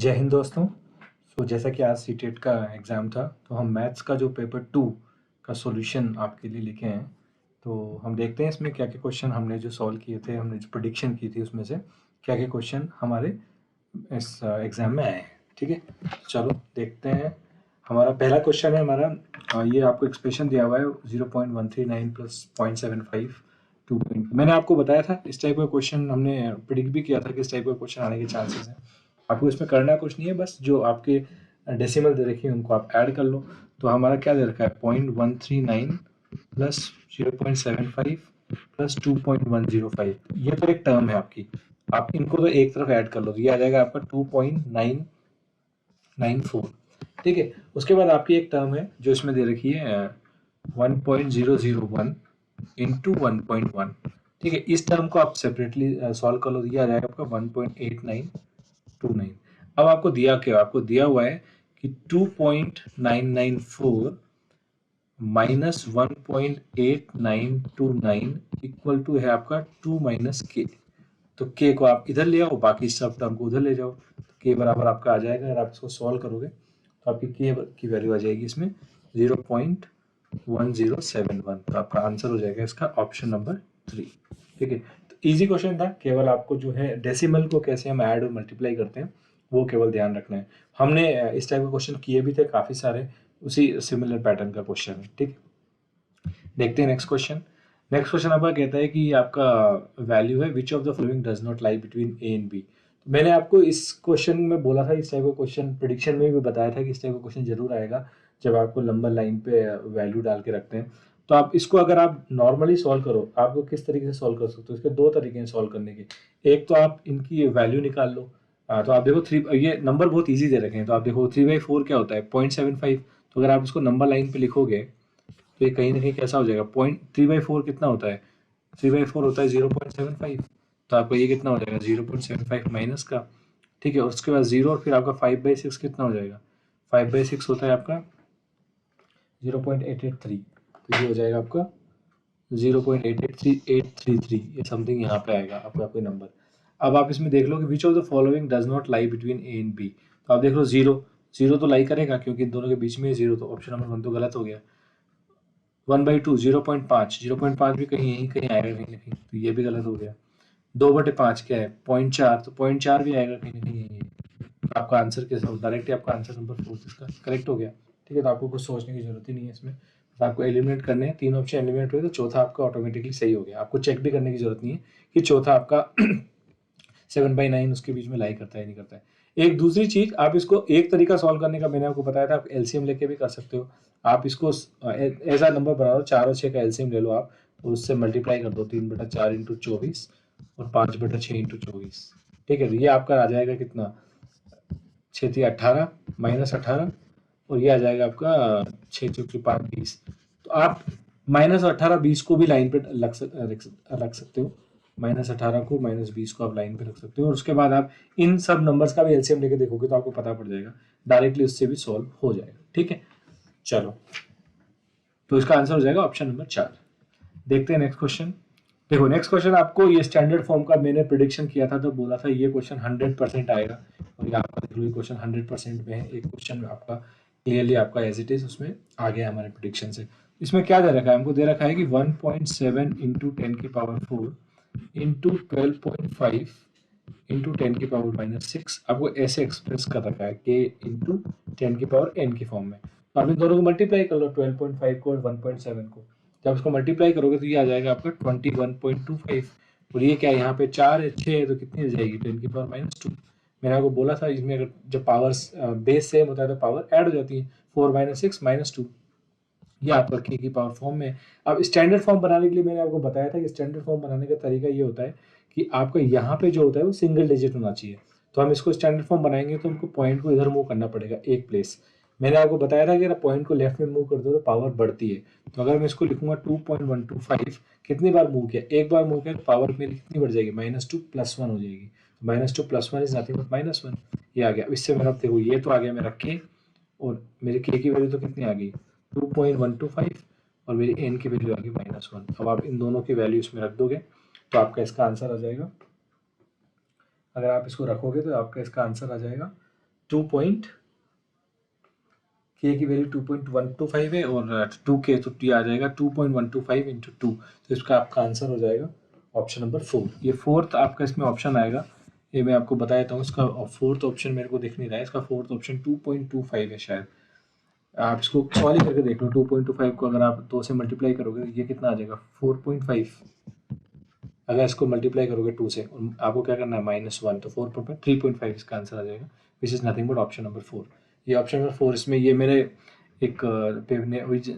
जय हिंद दोस्तों। जैसा कि आज सीटेट का एग्ज़ाम था, तो हम मैथ्स का जो पेपर 2 का सॉल्यूशन आपके लिए लेके आए हैं। तो हम देखते हैं इसमें क्या-क्या क्वेश्चन हमने जो सॉल्व किए थे, हमने जो प्रेडिक्शन की थी उसमें से क्या-क्या क्वेश्चन हमारे इस एग्ज़ाम में आए हैं। ठीक है, चलो देखते हैं। हमारा पहला क्वेश्चन है हमारा ये आपको एक्सप्रेशन दिया हुआ है 0.139 प्लस 0.75 2 मैंने आपको बताया था इस टाइप का क्वेश्चन हमने प्रिडिक्ट भी किया था कि इस टाइप का क्वेश्चन आने के चांसेस हैं। आपको इसमें करना कुछ नहीं है, बस जो आपके डेसिमल दे रखी है उनको आप ऐड कर लो। तो हमारा क्या दे रखा है 0.139 प्लस 0.75 प्लस 2.105। ये तो एक टर्म है आपकी, आप इनको तो एक तरफ ऐड कर लो, तो ये आ जाएगा आपका 2.994। ठीक है, उसके बाद आपकी एक टर्म है जो इसमें दे रखी है 1.001 इंटू 1.1। ठीक है, इस टर्म को आप सेपरेटली सॉल्व कर लो, तो ये आ जाएगा आपका 1.8929। अब आपको दिया क्या, आपको दिया हुआ है कि 2.994 माइनस 1.8929 इक्वल टू है आपका 2 माइनस के। तो के को आप इधर ले आओ, बाकी सब टर्म को उधर ले जाओ, तो के बराबर आपका आ जाएगा। अगर आप इसको सॉल्व करोगे तो आपकी के की वैल्यू आ जाएगी इसमें 0.1071। तो आपका आंसर हो जाएगा इसका ऑप्शन नंबर 3। ठीक है, तो इजी क्वेश्चन था, केवल आपको जो है डेसिमल को कैसे हम ऐड और मल्टीप्लाई करते हैं वो केवल ध्यान रखना है। हमने इस टाइप के क्वेश्चन किए भी थे काफ़ी सारे, उसी सिमिलर पैटर्न का क्वेश्चन है। ठीक, देखते हैं नेक्स्ट क्वेश्चन। नेक्स्ट क्वेश्चन आपका कहता है कि आपका वैल्यू है which of the following does not lie between A and B. मैंने आपको इस क्वेश्चन में बोला था, इस टाइप का क्वेश्चन प्रिडिक्शन में भी बताया था कि इस टाइप का क्वेश्चन जरूर आएगा जब आपको लंबा लाइन पे वैल्यू डाल के रखते हैं। तो आप इसको अगर आप नॉर्मली सॉल्व करो, आपको किस तरीके से सॉल्व कर सकते हो, इसके दो तरीके हैं सॉल्व करने के। एक तो आप इनकी वैल्यू निकाल लो। तो आप देखो 3, ये नंबर बहुत ईजी दे रखे हैं, तो आप देखो 3/4 क्या होता है 0.75। तो अगर आप इसको नंबर लाइन पे लिखोगे तो ये कहीं ना कहीं कैसा हो जाएगा, 3/4 कितना होता है, 3/4 होता है 0.75। तो आपका ये कितना हो जाएगा 0.75 माइनस का। ठीक है, और उसके बाद 0 और फिर आपका 5/6 कितना हो जाएगा, 5/6 होता है आपका 0.883। तो ये हो जाएगा आपका 0.883833, ये समथिंग यहाँ पे आएगा आपका कोई नंबर। अब आप इसमें देख लो कि which of the following does not lie between A and B. तो आप देख लो 0, 0 तो लाई करेगा क्योंकि इन दोनों के बीच में 0, तो ऑप्शन नंबर 1 तो गलत हो गया। 1/2 0.5, 0.5 भी कहीं यहीं कहीं आएगा कहीं ना कहीं, तो ये भी गलत हो गया। 2/5 क्या है 0.4, तो 0.4 भी आएगा कहीं ना कहीं यहीं। तो आपका आंसर कैसा हो, डायरेक्टली आपका आंसर नंबर 4 इसका करेक्ट हो गया। ठीक है, तो आपको कुछ सोचने की जरूरत ही नहीं है इसमें, तो आपको एलिमिनेट करने हैं, 3 ऑप्शन एलिमिनेट हुए तो चौथा आपका ऑटोमेटिकली सही हो गया। आपको चेक भी करने की जरूरत नहीं है कि चौथा आपका 7/9 उसके बीच में लाई करता है नहीं करता है। एक दूसरी चीज, आप इसको एक तरीका सॉल्व करने का मैंने आपको बताया था, आप एलसीएम लेके भी कर सकते हो। आप इसको ऐसा नंबर बना लो, 4 और 6 का एलसीएम ले लो आप, और उससे मल्टीप्लाई कर दो 3/4 इंटू 24 और 5/6 इंटू 24। ठीक है, तो ये आपका आ जाएगा कितना, 6×18 -18, और ये आ जाएगा आपका 6×5 20। तो आप -18 20 को भी लाइन पे रख सकते हो, -18 को -20 को आप लाइन पे रख सकते हो, और उसके बाद आप इन सब नंबर्स का भी एलसीएम लेके देखोगे तो आपको पता पड़ जाएगा, डायरेक्टली उससे भी सॉल्व हो जाएगा। ठीक है, चलो, तो इसका आंसर हो जाएगा ऑप्शन नंबर 4। देखते हैं नेक्स्ट क्वेश्चन। देखो नेक्स्ट क्वेश्चन आपको ये स्टैंडर्ड फॉर्म का मैंने प्रिडिक्शन किया था, तो बोला था ये क्वेश्चन 100% आएगा, और ये आपका देख लो ये क्वेश्चन 100% में है। एक क्वेश्चन आपका क्लियरली आपका एज इट इज उसमें आ गया हमारे प्रिडिक्शन से। इसमें क्या दे रखा है, हमको दे रखा है कि 1.7 इंटू 10⁴ इंटू 12.5 इंटू 10⁻⁻6 आपको ऐसे एक्सप्रेस कर रखा है के इंटू 10⁻n की फॉर्म में। तो आप इन दोनों को मल्टीप्लाई कर लो, 12.5 को और 1.7 को। जब उसको मल्टीप्लाई करोगे तो ये आ जाएगा आपका 21.25। और ये क्या है, यहाँ पे 4 है 6 है, तो कितनी हो जाएगी 10⁻²। मैंने आपको बोला था इसमें अगर जब पावर बेस सेम होता है तो पावर ऐड हो जाती है, 4 - 6 -2। ये आपका के की पावर फॉर्म में। अब स्टैंडर्ड फॉर्म बनाने के लिए मैंने आपको बताया था कि स्टैंडर्ड फॉर्म बनाने का तरीका ये होता है कि आपका यहाँ पे जो होता है वो सिंगल डिजिट होना चाहिए। तो हम इसको स्टैंडर्ड फॉर्म बनाएंगे तो हमको पॉइंट को इधर मूव करना पड़ेगा एक प्लेस। मैंने आपको बताया था कि अगर पॉइंट को लेफ्ट में मूव कर दो तो पावर बढ़ती है। तो अगर मैं इसको लिखूंगा 2.125, कितनी बार मूव किया, एक बार मूव किया तो पावर मेरी कितनी बढ़ जाएगी -2 +1 हो जाएगी। -2 +1 इज नथिंग बट -1। ये आ गया। इससे मेरा देखो ये तो आ गया मेरा के, और मेरे के की वैल्यू तो कितनी आ गई 2.125, और मेरी एन की वैल्यू आ गई -1। अब आप इन दोनों की वैल्यू इसमें रख दोगे तो आपका इसका आंसर आ जाएगा। अगर आप इसको रखोगे तो आपका इसका आंसर आ जाएगा k की वैल्यू 2.125 है और 2k तो t आ जाएगा 2.125 इंटू 2, तो इसका आपका आंसर हो जाएगा ऑप्शन नंबर 4। ये फोर्थ आपका इसमें ऑप्शन आएगा, ये मैं आपको बता देता हूँ। इसका फोर्थ ऑप्शन मेरे को दिख नहीं रहा है, इसका फोर्थ ऑप्शन 2.25 है शायद। आप इसको सॉल्व ही करके देख लो। 2.25 को अगर आप 2 से मल्टीप्लाई करोगे तो ये कितना आ जाएगा 4.5। अगर इसको मल्टीप्लाई करोगे 2 से और आपको क्या करना है -1, तो 3.5 इसका आंसर आ जाएगा, which is nothing but option number 4। ये ऑप्शन नंबर 4, इसमें ये मेरे एक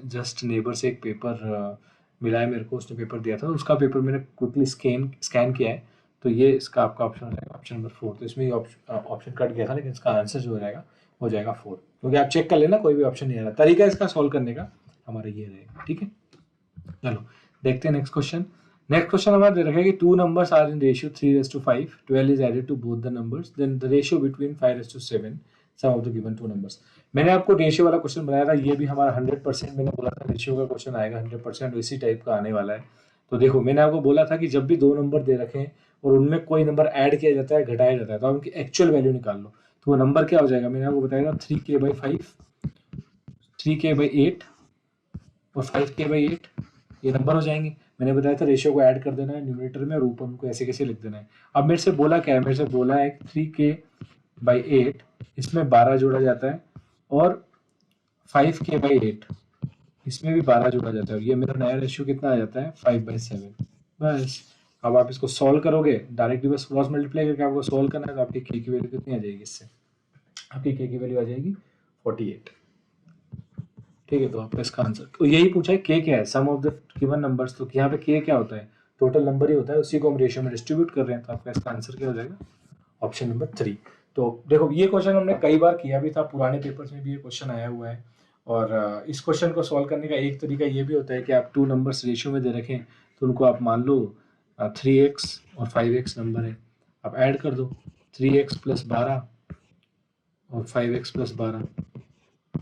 जस्ट नेबर से एक पेपर मिला है मेरे को, उसने पेपर दिया था, तो उसका पेपर मैंने क्विकली स्कैन किया है, तो ये इसका आपका ऑप्शन हो जाएगा ऑप्शन नंबर 4। तो इसमें ये ऑप्शन कट गया था, लेकिन इसका आंसर जो हो जाएगा 4, क्योंकि आप चेक कर लेना कोई भी ऑप्शन नहीं आ रहा। तरीका इसका सॉल्व करने का हमारा ये रहेगा, ठीक है। चलो देखते हैं नेक्स्ट क्वेश्चन। नेक्स्ट क्वेश्चन हमारा दे रखा है कि 2 numbers are in ratio 3:5, 12 is added to both the numbers, then the ratio between 5:7, sum of the given 2 numbers। मैंने आपको रेशियो वाला क्वेश्चन बनाया था, ये भी हमारा 100%, मैंने बोला था रेशियो का क्वेश्चन आएगा 100%, इसी टाइप का आने वाला है। तो देखो मैंने आपको बोला था कि जब भी 2 नंबर दे रखे हैं और उनमें कोई नंबर ऐड किया जाता है, घटाया जाता है, तो आप उनकी एक्चुअल वैल्यू निकाल लो। तो वो नंबर क्या हो जाएगा, मैंने आपको बताया था 3k/5, 3k/8 और 5k/8, ये नंबर हो जाएंगे। मैंने बताया था रेशियो को ऐड कर देना है न्यूमरेटर में और ऊपर उनको ऐसे कैसे लिख देना है। अब मेरे से बोला क्या है, मेरे से बोला है 3k/8, इसमें 12 जोड़ा जाता है और 5k/8 इसमें भी 12 जोड़ा जाता है, और ये मेरा नया रेशियो कितना आ जाता है 5/7। बस अब आप इसको सॉल्व करोगे डायरेक्टली, बस क्रॉस मल्टीप्लाई करके आपको सॉल्व करना है, तो आपकी k की वैल्यू कितनी आ जाएगी, इससे आपकी k की वैल्यू आ जाएगी 48। ठीक है, तो आपका इसका आंसर तो यही पूछा है, k क्या है, सम ऑफ द गिवन नंबर्स। तो यहाँ पे k क्या होता है, टोटल नंबर ही होता है, उसी को हम रेशियो में डिस्ट्रीब्यूट कर रहे हैं, तो आपका इसका आंसर क्या हो जाएगा ऑप्शन नंबर 3। तो देखो ये क्वेश्चन हमने कई बार किया भी था, पुराने पेपर्स में भी ये क्वेश्चन आया हुआ है। और इस क्वेश्चन को सॉल्व करने का एक तरीका ये भी होता है कि आप 2 नंबर्स रेशियो में दे रखें, तो उनको आप मान लो 3x और 5x नंबर है, आप ऐड कर दो 3x + 12 और 5x + 12,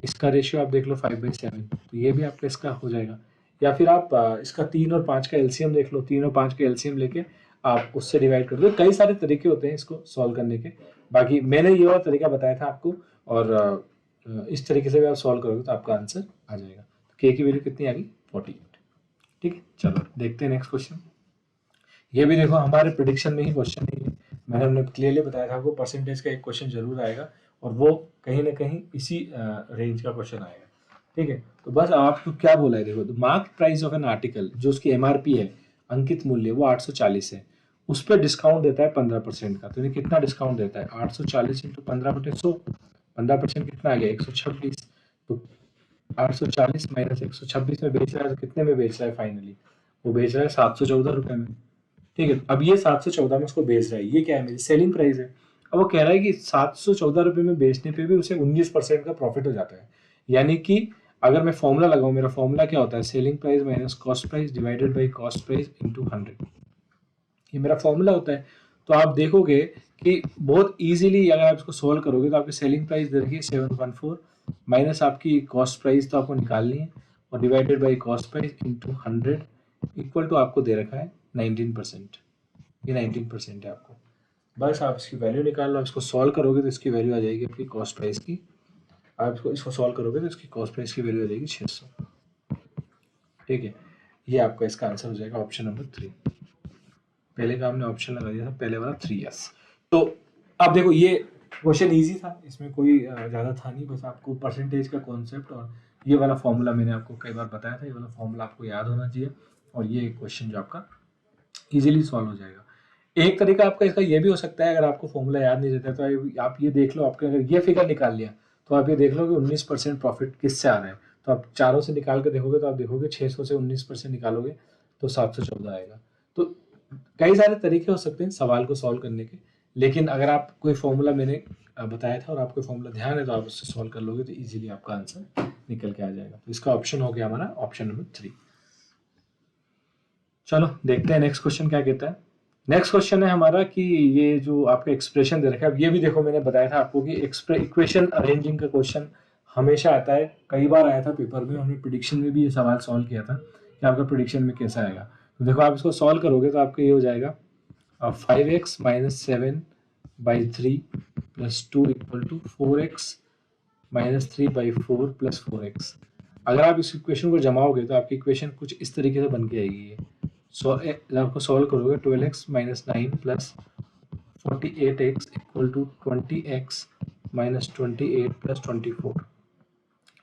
इसका रेशियो आप देख लो 5/7, तो ये भी आपका इसका हो जाएगा। या फिर आप इसका 3 और 5 का एलसीएम देख लो, 3 और 5 का एलसीएम लेके आप उससे डिवाइड कर दो। कई सारे तरीके होते हैं इसको सॉल्व करने के, बाकी मैंने ये वाला तरीका बताया था आपको, और इस तरीके से भी आप सॉल्व करोगे तो आपका आंसर आ जाएगा। तो के की वैल्यू कितनी आ गई 48। ठीक है, चलो देखते हैं नेक्स्ट क्वेश्चन। ये भी देखो हमारे प्रिडिक्शन में ही क्वेश्चन नहीं है, मैंने क्लियरली बताया था आपको परसेंटेज का एक क्वेश्चन जरूर आएगा, और वो कहीं ना कहीं इसी रेंज का क्वेश्चन आएगा। ठीक है, तो बस आपको क्या बोला है, देखो mark price of an article, जो उसकी एमआरपी है, अंकित मूल्य, वो 840 है, उस पर डिस्काउंट देता है 15% का। तो ये कितना डिस्काउंट देता है, 840 × 15/100, 15% कितना आ गया 126। तो 840 - 126 में बेच रहा है, तो कितने में बेच रहा है फाइनली, वो बेच रहा है 714 रुपये में। ठीक है, अब ये 714 में उसको बेच रहा है, ये क्या है, मेरी सेलिंग प्राइस है। अब वो कह रहा है कि 714 रुपये में बेचने पे भी उसे 19% का प्रॉफिट हो जाता है। यानी कि अगर मैं फॉर्मूला लगाऊं, मेरा फॉर्मूला क्या होता है, selling price minus cost price divided by cost price into 100, ये मेरा फॉर्मूला होता है। तो आप देखोगे कि बहुत इजीली अगर आप इसको सोल्व करोगे, तो आपकी सेलिंग प्राइस दे रखी है 714 माइनस आपकी कॉस्ट प्राइस तो आपको निकालनी है, और divided by cost price into 100 equal to आपको दे रखा है 19%। ये 19% है आपको, बस आप इसकी वैल्यू निकाल लो। आप इसको सॉल्व करोगे तो इसकी वैल्यू आ जाएगी आपकी कॉस्ट प्राइस की, आप इसको सॉल्व करोगे तो इसकी कॉस्ट प्राइस की वैल्यू आ जाएगी 600। ठीक है, ये आपका इसका आंसर हो जाएगा ऑप्शन नंबर 3। पहले का हमने ऑप्शन लगा दिया था, पहले वाला 3s। तो अब देखो ये क्वेश्चन इजी था, इसमें कोई ज़्यादा था नहीं, बस आपको परसेंटेज का कॉन्सेप्ट और ये वाला फॉर्मूला मैंने आपको कई बार बताया था, ये वाला फॉर्मूला आपको याद होना चाहिए, और ये क्वेश्चन जो आपका इजीली सॉल्व हो जाएगा। एक तरीका आपका इसका ये भी हो सकता है, अगर आपको फॉर्मूला याद नहीं रहता तो आप ये देख लो, आपके अगर ये फिगर निकाल लिया तो आप ये देख लो कि 19% प्रॉफिट किससे आ रहा है। तो आप चारों से निकाल के देखोगे तो आप देखोगे 600 से 19% निकालोगे तो 714 आएगा। तो कई सारे तरीके हो सकते हैं सवाल को सॉल्व करने के, लेकिन अगर आप कोई फॉर्मूला मैंने बताया था और आपको फॉर्मूला ध्यान है तो आप उससे सॉल्व कर लोगे तो इजीली आपका आंसर निकल के आ जाएगा। तो इसका ऑप्शन हो गया हमारा ऑप्शन नंबर 3। चलो देखते हैं नेक्स्ट क्वेश्चन क्या कहता है। नेक्स्ट क्वेश्चन है हमारा कि ये जो आपका एक्सप्रेशन दे रखा है, अब ये भी देखो मैंने बताया था आपको कि इक्वेशन अरेंजिंग का क्वेश्चन हमेशा आता है, कई बार आया था पेपर में, हमने प्रिडिक्शन में भी ये सवाल सॉल्व किया था कि आपका प्रिडिक्शन में कैसा आएगा। तो देखो आप इसको सॉल्व करोगे तो आपका ये हो जाएगा 5x - 7/3 plus 2 equal to 4x minus 3/4 plus 4x। अगर आप इस इक्वेशन को जमाओगे तो आपकी इक्वेशन कुछ इस तरीके से बन के आएगी। ये आपको सॉल्व करोगे 12x minus 9 plus 48x equal to 20x minus 28 plus 24।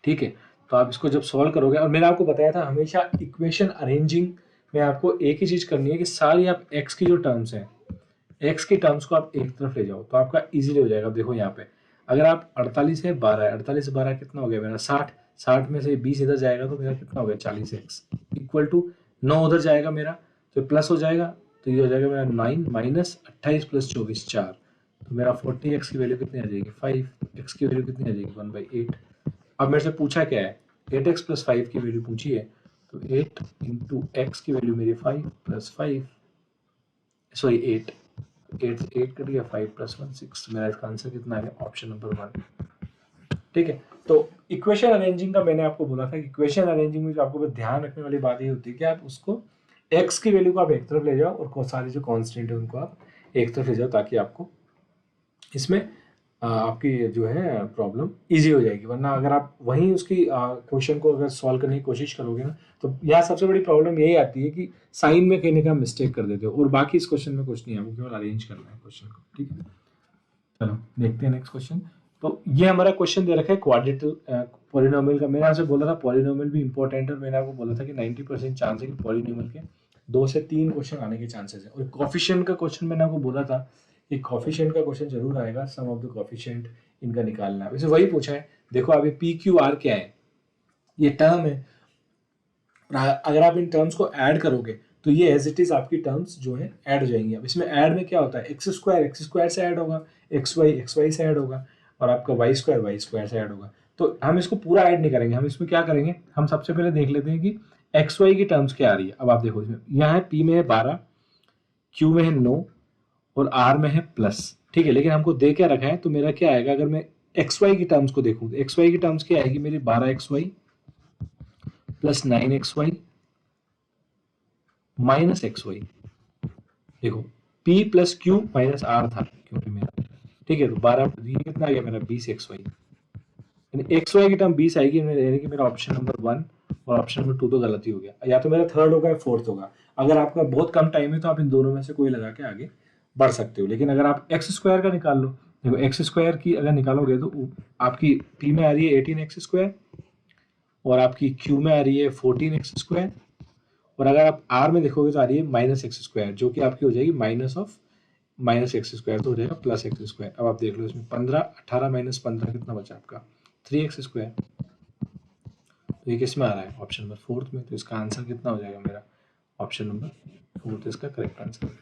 ठीक है, तो आप इसको जब सॉल्व करोगे, और मैंने आपको बताया था हमेशा इक्वेशन अरेंजिंग में आपको एक ही चीज़ करनी है कि सारी आप x की जो टर्म्स हैं, x की टर्म्स को आप एक तरफ ले जाओ तो आपका इजीली हो जाएगा। देखो यहाँ पे अगर आप 48 है 12 है, 48 से 12 कितना हो गया मेरा 60, 60 में से 20 इधर जाएगा तो मेरा कितना हो गया 40x इक्वल टू 9 उधर जाएगा मेरा तो प्लस हो जाएगा, तो ये हो जाएगा मेरा 9 माइनस 28 प्लस 24 4, तो मेरा 40x की वैल्यू कितनी आ जाएगी 5, x की वैल्यू कितनी आ जाएगी 1/8। अब मेरे से पूछा क्या है 8x प्लस 5 की वैल्यू पूछी है, तो 8 इंटू एक्स की वैल्यू मेरी 5 प्लस 5 सॉरी 8 8 कट गया 5 प्लस 1 6, मेरा इसका आंसर कितना आ गया ऑप्शन नंबर 1। ठीक है, तो इक्वेशन अरेंजिंग का मैंने आपको बोला था कि इक्वेशन अरेंजिंग में जो आपको ध्यान रखने वाली बात ये होती है कि आप उसको x की वैल्यू को आप एक तरफ ले जाओ और सारी जो कांस्टेंट है उनको आप एक तरफ ले जाओ, ताकि आपको इसमें आपकी जो है प्रॉब्लम इजी हो जाएगी। वरना अगर आप वहीं उसकी क्वेश्चन को अगर सॉल्व करने की कोशिश करोगे ना, तो यहाँ सबसे बड़ी प्रॉब्लम यही आती है कि साइन में कहीं ना कहीं मिस्टेक कर देते हो, और बाकी इस क्वेश्चन में कुछ नहीं है, वो केवल अरेंज करना है क्वेश्चन को। ठीक है, चलो देखते हैं नेक्स्ट क्वेश्चन। तो ये हमारा क्वेश्चन दे रखा है क्वाड्रेटल पॉलिनोमियल का। मैंने आपसे बोला था पॉलिनोमियल भी इंपॉर्टेंट है, और मैंने आपको बोला था कि 90% चांस है कि पॉलिनोमियल के 2 से 3 क्वेश्चन आने के चांसेस है। और कॉफिशिएंट का क्वेश्चन मैंने आपको बोला था कि कॉफिशिएंट का क्वेश्चन जरूर आएगा, सम ऑफ द कॉफिशिएंट इनका निकालना है। वैसे वही पूछा है, देखो अभी पी क्यू आर क्या है, ये टर्म है, अगर आप इन टर्म्स को ऐड करोगे तो ये एज इट इज आपकी टर्म्स जो है ऐड हो जाएंगी। अब इसमें ऐड में क्या होता है एक्स स्क्वायर से ऐड होगा, एक्स वाई से ऐड होगा, और आपका वाई स्क्वायर से ऐड होगा। तो हम इसको पूरा ऐड नहीं करेंगे, हम इसमें क्या करेंगे, हम सबसे पहले देख लेते हैं कि एक्स वाई की टर्म्स क्या आ रही है। अब आप देखो इसमें यहाँ है पी में है 12, क्यू में है 9 और आर में है प्लस। ठीक है, लेकिन हमको दे क्या रखा है, तो मेरा क्या आएगा, अगर मैं एक्स वाई की टर्म्स को देखूँ तो एक्स वाई की टर्म्स क्या आएगी मेरी 12xy plus 9xy minus XY। देखो P plus Q minus R था क्योंकि मेरा, ठीक है, तो 12 ये कितना आ गया मेरा 20xy, यानी XY की टर्म 20 आएगी, यानी कि मेरा ऑप्शन नंबर 1 और ऑप्शन नंबर 2 तो गलत ही हो गया, या तो मेरा थर्ड होगा या फोर्थ होगा। अगर आपका बहुत कम टाइम है तो आप इन दोनों में से कोई लगा के आगे बढ़ सकते हो, लेकिन अगर आप एक्स स्क्वायर का निकाल लो, देखो एक्स स्क्वायर की अगर निकालोगे तो आपकी पी में आ रही है 18x स्क्वायर और आपकी क्यू में आ रही है 14x स्क्वायर, और अगर आप आर में देखोगे तो आ रही है माइनस एक्स स्क्वायर, जो कि आपकी हो जाएगी minus of minus x square, तो हो जाएगा प्लस एक्स स्क्वायर। अब आप देख लो इसमें 15 18 माइनस 15 कितना बचा आपका 3x स्क्वायर, तो ये किस में आ रहा है ऑप्शन नंबर 4 में, तो इसका आंसर कितना हो जाएगा मेरा ऑप्शन नंबर 4 इसका करेक्ट आंसर।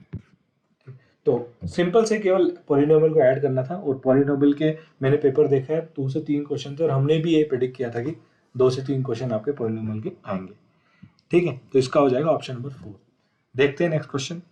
तो सिंपल से केवल पॉलिनोमियल को ऐड करना था, और पॉलिनोमियल के मैंने पेपर देखा है 2 से 3 क्वेश्चन थे, और हमने भी ये प्रेडिक्ट किया था कि 2 से 3 क्वेश्चन आपके पॉलिनोमियल के आएंगे। ठीक है, तो इसका हो जाएगा ऑप्शन नंबर 4। देखते हैं नेक्स्ट क्वेश्चन।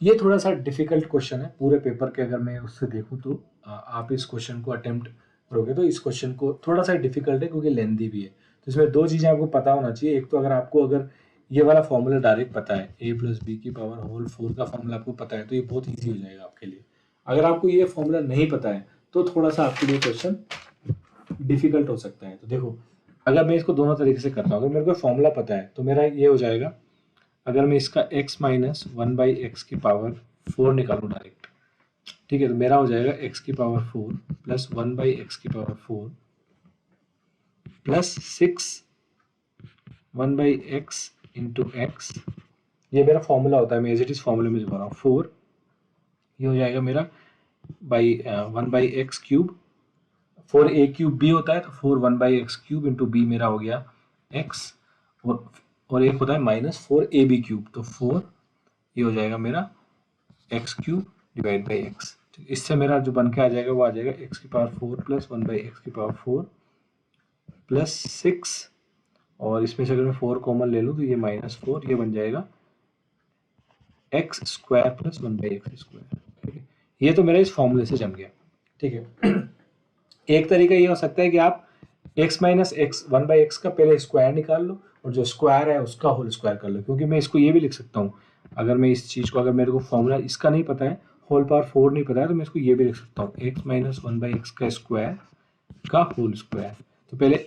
ये थोड़ा सा डिफिकल्ट क्वेश्चन है पूरे पेपर के, अगर मैं उससे देखूं तो आप इस क्वेश्चन को अटेम्प्ट करोगे तो इस क्वेश्चन को थोड़ा सा डिफिकल्ट है क्योंकि लेंथी भी है। तो इसमें 2 चीज़ें आपको पता होना चाहिए, एक तो अगर ये वाला फॉर्मूला डायरेक्ट पता है a + b की पावर होल 4 का फॉर्मूला आपको पता है तो ये बहुत ईजी हो जाएगा आपके लिए। अगर आपको ये फॉर्मूला नहीं पता है तो थोड़ा सा आपके लिए क्वेश्चन डिफिकल्ट हो सकता है। तो देखो अगर मैं इसको दोनों तरीके से करता हूँ, अगर मेरे को फॉर्मूला पता है तो मेरा ये हो जाएगा, अगर मैं इसका x माइनस 1/x की पावर 4 निकालूँ डायरेक्ट, ठीक है, तो मेरा हो जाएगा x की पावर 4 प्लस 1/x की power 4 plus 6 1/x into x, ये मेरा फॉर्मूला होता है, मैं एज इट इज फॉर्मूले में जो रहा हूँ 4, ये हो जाएगा मेरा by 1/x cube, 4a cube b होता है तो 4 1/x क्यूब इंटू b मेरा हो गया x, और एक होता है माइनस 4ab क्यूब, तो 4 ये हो जाएगा मेरा x cube divide by x. इससे मेरा जो बन के आ जाएगा वो आ जाएगा एक्स की पावर 4 प्लस 1/x की पावर 4 प्लस 6, और इसमें से अगर मैं 4 कॉमन ले लूँ तो ये -4, ये बन जाएगा x square plus 1/x square. ठीक है, ये तो मेरा इस फॉर्मूले से जम गया। ठीक है, एक तरीका ये हो सकता है कि आप x माइनस एक्स 1/x का पहले स्क्वायर निकाल लो और जो स्क्वायर है उसका होल स्क्वायर कर लो, क्योंकि मैं इसको ये भी लिख सकता हूँ, अगर मैं इस चीज़ को, अगर मेरे को फॉर्मूला इसका नहीं पता है होल पावर 4 नहीं पता है तो मैं इसको ये भी लिख सकता हूँ x माइनस 1/x का स्क्वायर का होल स्क्वायर। तो पहले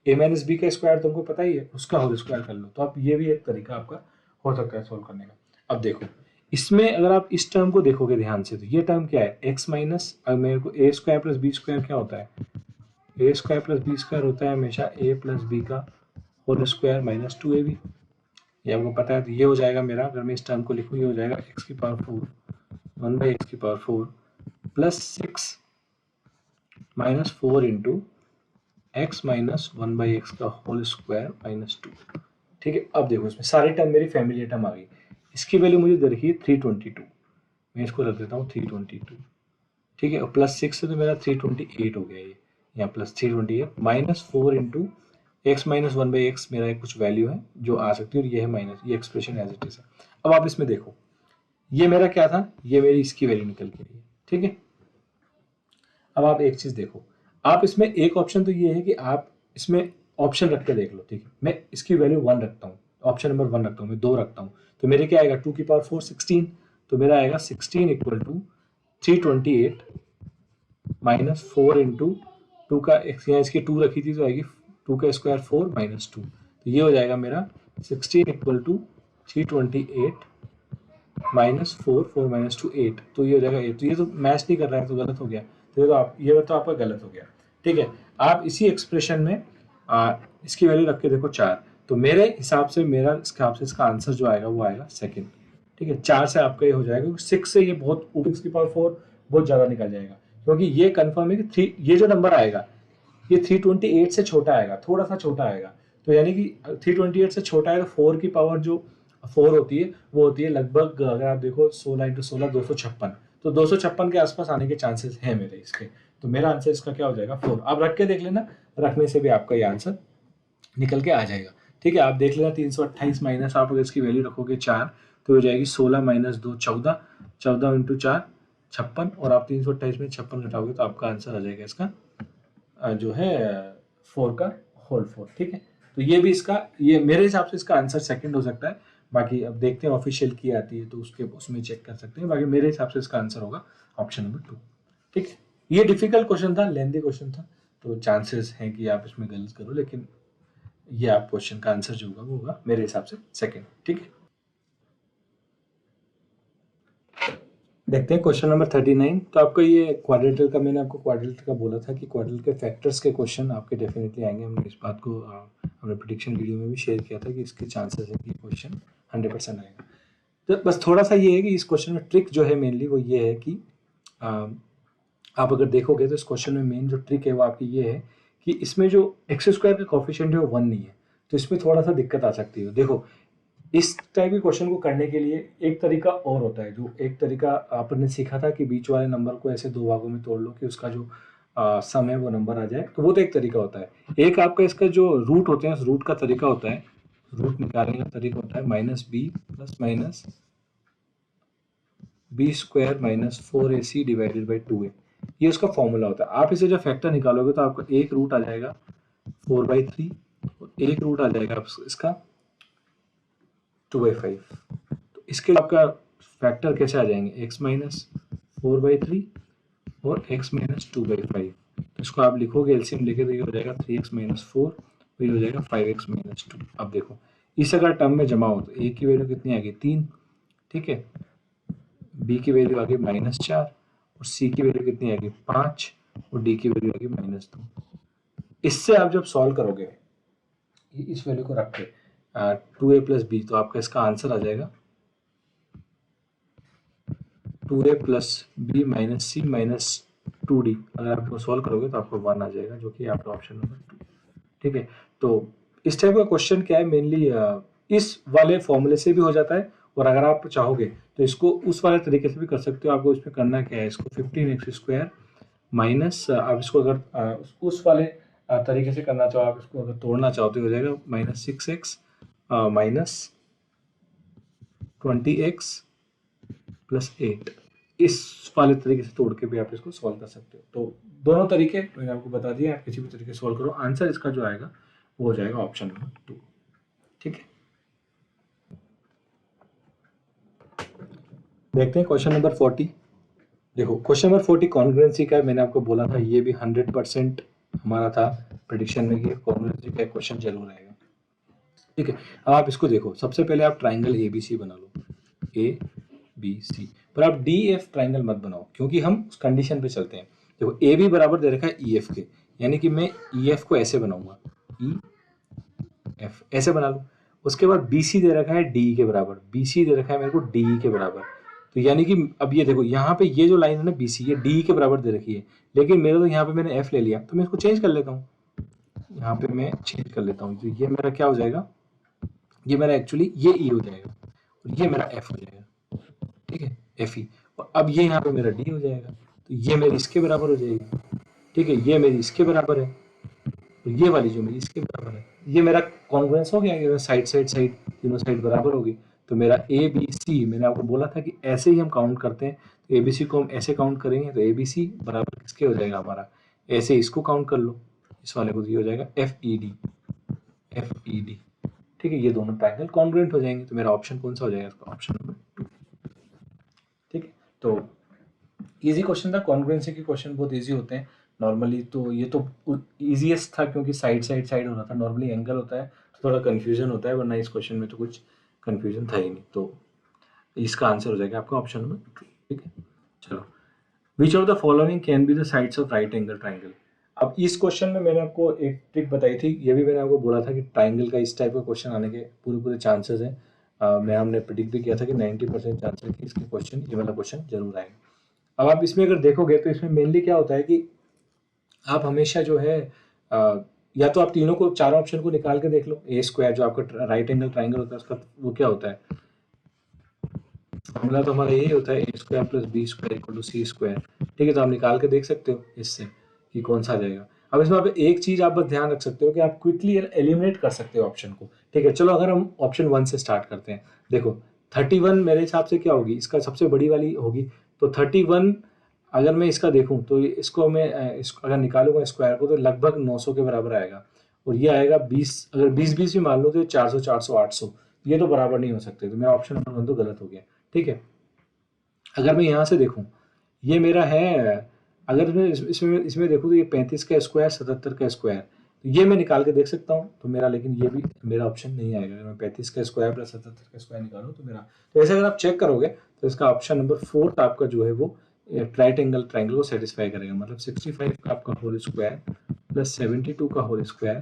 a माइनस बी का स्क्वायर तुमको पता ही है, उसका होल स्क्वायर कर लो। तो अब ये भी एक तरीका आपका हो सकता है सोल्व करने का। अब देखो इसमें अगर आप इस टर्म को देखोगे ध्यान से तो ये टर्म क्या है, x माइनस, अब मेरे को a square plus B square क्या होता है, a square plus B square होता है हमेशा a प्लस बी का होल स्क्वायर माइनस 2ab। ये आपको पता है। तो ये हो जाएगा मेरा, अगर मैं इस टर्म को लिखूँ, ये हो जाएगा x की पावर 4 1/x की power 4 plus 6 minus 4 into x minus 1/x का होल स्क्वायर माइनस 2। ठीक है, अब देखो इसमें सारी टर्म मेरी फैमिली टर्म आ गई। इसकी वैल्यू मुझे दे रखी है 322, मैं इसको रख देता हूँ 322। ठीक है, और प्लस 6 से तो मेरा 328 हो गया ये, यहाँ plus 328 minus 4 into x minus 1/x मेरा एक कुछ वैल्यू है जो आ सकती है, और ये है माइनस, ये एक्सप्रेशन एज इट इज है। अब आप इसमें देखो ये मेरा क्या था, ये मेरी इसकी वैल्यू निकल के आई है। ठीक है, अब आप एक चीज देखो, आप इसमें एक ऑप्शन तो ये है कि आप इसमें ऑप्शन रख के देख लो। ठीक है, मैं इसकी वैल्यू 1 रखता हूँ, ऑप्शन नंबर 1 रखता हूँ, मैं 2 रखता हूँ, तो मेरे क्या आएगा 2 की पावर 4 16, तो मेरा आएगा 16 इक्वल टू 328 माइनस 4 इंटू 2 का एक्स, यहाँ इसकी 2 रखी थी तो आएगी 2 का स्क्वायर 4 माइनस 2, तो ये हो जाएगा मेरा 16 इक्वल टू 328 माइनस 4 4 माइनस 2 8, तो ये हो जाएगा 8। तो ये तो मैच नहीं कर रहा है तो गलत हो गया, तो ये तो आप, ये तो आपका गलत हो गया। ठीक है, आप इसी एक्सप्रेशन में इसकी वैल्यू रख के देखो 4, तो मेरे हिसाब से मेरा इसके हिसाब से इसका आंसर जो आएगा वो आएगा सेकंड। ठीक है, 4 से आपका ये हो जाएगा, क्योंकि 6 से ये बहुत ऊपर की पावर 4 बहुत ज़्यादा निकल जाएगा, क्योंकि ये कंफर्म है कि 3, ये जो नंबर आएगा ये 328 से छोटा आएगा, थोड़ा सा छोटा आएगा, तो यानी कि 328 से छोटा है तो 4 की पावर जो 4 होती है वो होती है लगभग, अगर आप देखो 16 इंटू 16 256, तो 256 के आसपास आने के चांसेस हैं मेरे इसके। तो मेरा आंसर इसका क्या हो जाएगा 4। आप रख के देख लेना, रखने से भी आपका ये आंसर निकल के आ जाएगा। ठीक है, आप देख लेना 328 माइनस, आप अगर इसकी वैल्यू रखोगे 4 तो हो जाएगी 16 माइनस 2 14, 14 इंटू 4 56, और आप 328 में 56 घटाओगे तो आपका आंसर आ जाएगा इसका जो है 4 का होल 4। ठीक है, तो ये भी इसका, ये मेरे हिसाब से इसका आंसर सेकंड हो सकता है, बाकी अब देखते हैं ऑफिशियल की आती है तो उसके उसमें चेक कर सकते हैं, बाकी मेरे हिसाब से इसका आंसर होगा ऑप्शन नंबर 2। ठीक है, ये डिफिकल्ट क्वेश्चन था, लेंथी क्वेश्चन था, तो चांसेस हैं कि आप इसमें गलत करो, लेकिन ये आप क्वेश्चन का आंसर जो होगा वो होगा मेरे हिसाब से सेकंड। ठीक है, देखते हैं क्वेश्चन नंबर 39। तो आपका ये क्वाड्रेटर का, मैंने आपको क्वाड्रेटर का बोला था कि क्वाड्रेटर के फैक्टर्स के क्वेश्चन आपके डेफिनेटली आएंगे। हमने इस बात को हमने प्रेडिक्शन वीडियो में भी शेयर किया था कि इसके चांसेस है कि क्वेश्चन 100% आएगा। तो बस थोड़ा सा ये है कि इस क्वेश्चन में ट्रिक जो है मेनली वो ये है कि आप अगर देखोगे तो इस क्वेश्चन में मेन जो ट्रिक है वो आपकी ये है कि इसमें जो एक्स स्क्वायर का कॉफिशिएंट है वो 1 नहीं है, तो इसमें थोड़ा सा दिक्कत आ सकती है। देखो इस टाइप के क्वेश्चन को करने के लिए एक तरीका और होता है, जो एक तरीका आपने सीखा था कि बीच वाले नंबर को ऐसे 2 भागों में तोड़ लो कि उसका जो सम है वो नंबर आ जाए, तो वो तो एक तरीका होता है। एक आपका इसका जो रूट होते हैं उस रूट का तरीका होता है, रूट निकालने का तरीका होता है minus B plus minus B square minus 4ac divided by 2a, ये उसका फॉर्मूला होता है। आप इसे जब फैक्टर निकालोगे तो आपका एक रूट आ जाएगा 4/3 और एक रूट आ जाएगा इसका 2/5। तो इसके आपका फैक्टर कैसे आ जाएंगे, x माइनस 4/3 और x माइनस 2/5। तो इसको आप लिखोगे एलसीएम लेके, तो ये हो जाएगा 3x माइनस 4 और ये हो जाएगा 5x माइनस 2। अब देखो इस अगर टर्म में जमा हो तो a की वैल्यू कितनी आ गई 3, ठीक है, b की वैल्यू आ गई -4 और c की वैल्यू कितनी आ गई 5 और d की वैल्यू आ गई -2। इससे आप जब सॉल्व करोगे इस वैल्यू को रख के 2a प्लस बी, तो आपका इसका आंसर आ जाएगा 2a प्लस बी माइनस सी माइनस 2d। अगर आप इसको सॉल्व करोगे तो आपको 1 आ जाएगा, जो कि आपका ऑप्शन नंबर 2। ठीक है, तो इस टाइप का क्वेश्चन क्या है मेनली इस वाले फॉर्मूले से भी हो जाता है, और अगर आप चाहोगे तो इसको उस वाले तरीके से भी कर सकते हो। आपको इसमें करना क्या है, इसको 15x स्क्वायर माइनस, आप इसको अगर उस वाले तरीके से करना चाहो, आप इसको अगर तोड़ना चाहो तो हो जाएगा -6x माइनस 20x प्लस 8। इस वाले तरीके से तोड़ के भी आप इसको सॉल्व कर सकते हो। तो दोनों तरीके मैंने आपको बता दिया, आप किसी भी तरीके से सॉल्व करो, आंसर इसका जो आएगा वो हो जाएगा ऑप्शन नंबर 2। ठीक है, देखते हैं क्वेश्चन नंबर 40। देखो क्वेश्चन नंबर 40 कॉन्ग्रुएंसी का है। मैंने आपको बोला था ये भी 100% हमारा था प्रेडिक्शन में कि कॉन्ग्रुएंसी का क्वेश्चन जरूर आएगा। ठीक है, अब आप इसको देखो, सबसे पहले आप ट्राइंगल ए बी सी बना लो, ए बी सी, पर आप डी एफ ट्राइंगल मत बनाओ क्योंकि हम उस कंडीशन पे चलते हैं। देखो ए बी बराबर दे रखा है ई एफ के, यानी कि मैं ई एफ को ऐसे बनाऊंगा, ई एफ ऐसे बना लो। उसके बाद बी सी दे रखा है डी के बराबर, बी सी दे रखा है मेरे को डी के बराबर। तो यानी कि अब ये देखो यहाँ पे ये जो लाइन है ना बी सी, ये डी के बराबर दे रखी है, लेकिन मेरे तो यहाँ पे मैंने एफ ले लिया, तो मैं इसको चेंज कर लेता हूँ, यहाँ पे मैं चेंज कर लेता हूँ। तो ये मेरा क्या हो जाएगा, ये मेरा एक्चुअली ये ई हो जाएगा और ये मेरा एफ हो जाएगा। ठीक है, एफ ई, और अब ये यहाँ पे मेरा डी हो जाएगा, तो ये मेरी इसके बराबर हो जाएगी। ठीक है, ये मेरी इसके बराबर है, तो ये वाली जो मेरी इसके बराबर है, ये मेरा कॉन्ग्रुएंस हो गया, ये साइड साइड साइड तीनों साइड बराबर होगी। तो मेरा ए बी सी, मैंने आपको बोला था कि ऐसे ही हम काउंट करते हैं, तो ए बी सी को हम ऐसे काउंट करेंगे, तो ए बी सी बराबर किसके हो जाएगा हमारा, ऐसे इसको काउंट कर लो, इस वाले को ये हो जाएगा F E D, F E D. ठीक है, ये दोनों ट्रायंगल कॉन्ग्रुएंट हो जाएंगे, तो मेरा ऑप्शन कौन सा हो जाएगा, इसका ऑप्शन नंबर 2। ठीक है, तो इजी क्वेश्चन था, कॉन्ग्रुएंसी के क्वेश्चन बहुत इजी होते हैं नॉर्मली, तो ये तो इजीएस्ट था क्योंकि साइड साइड साइड हो रहा था, नॉर्मली एंगल होता है तो थोड़ा कंफ्यूजन होता है, वरना इस क्वेश्चन में तो कुछ कंफ्यूजन था ही नहीं, तो इसका आंसर हो जाएगा आपका ऑप्शन नंबर 2। ठीक है, चलो, विच of the following can be the sides of right angle triangle. अब इस क्वेश्चन में मैंने आपको एक ट्रिक बताई थी, ये भी मैंने आपको बोला था कि ट्राइंगल का इस टाइप का क्वेश्चन आने के पूरे पूरे चांसेस हैं। मैं हमने प्रिडिक्ट भी किया था कि 90% चांस है कि इसके क्वेश्चन, ये वाला क्वेश्चन जरूर आएगा। अब आप इसमें अगर देखोगे तो इसमें मेनली क्या होता है कि आप हमेशा जो है या तो आप तीनों को, चारों ऑप्शन को निकाल के देख लो। ए स्क्वायर जो आपका राइट एंगल ट्राइंगल होता है उसका वो क्या होता है, फॉर्मूला तो हमारा यही होता है, A square plus B square equal to C square. ठीक है, तो आप निकाल के देख सकते हो इससे कि कौन सा आ जाएगा। अब इसमें आप एक चीज आप बस ध्यान रख सकते हो कि आप क्विकली एलिमिनेट कर सकते हो ऑप्शन को। ठीक है, चलो अगर हम ऑप्शन 1 से स्टार्ट करते हैं, देखो 31 मेरे हिसाब से क्या होगी, इसका सबसे बड़ी वाली होगी, तो 31 अगर मैं इसका देखूं तो इसको मैं इसको अगर निकालूंगा स्क्वायर को तो लगभग 900 के बराबर आएगा, और ये आएगा 20, अगर 20 भी मान लो तो 400 400 800, ये तो बराबर नहीं हो सकते, तो मेरा ऑप्शन नंबर 1 तो गलत हो गया। ठीक है, अगर मैं यहाँ से देखूं, ये मेरा है, अगर मैं इसमें इसमें देखूं तो ये 35 का स्क्वायर 77 का स्क्वायर, तो ये मैं निकाल के देख सकता हूँ, तो मेरा, लेकिन ये भी मेरा ऑप्शन नहीं आएगा। अगर मैं 35 का स्क्वायर प्लस 77 का स्क्वायर निकालूं तो मेरा, तो ऐसे अगर आप चेक करोगे तो इसका ऑप्शन नंबर 4 आपका जो है वो राइट एंगल ट्राइंगल को सेटिस्फाई करेगा, मतलब 65 का आपका होल स्क्वायर प्लस 72 का होल स्क्वायर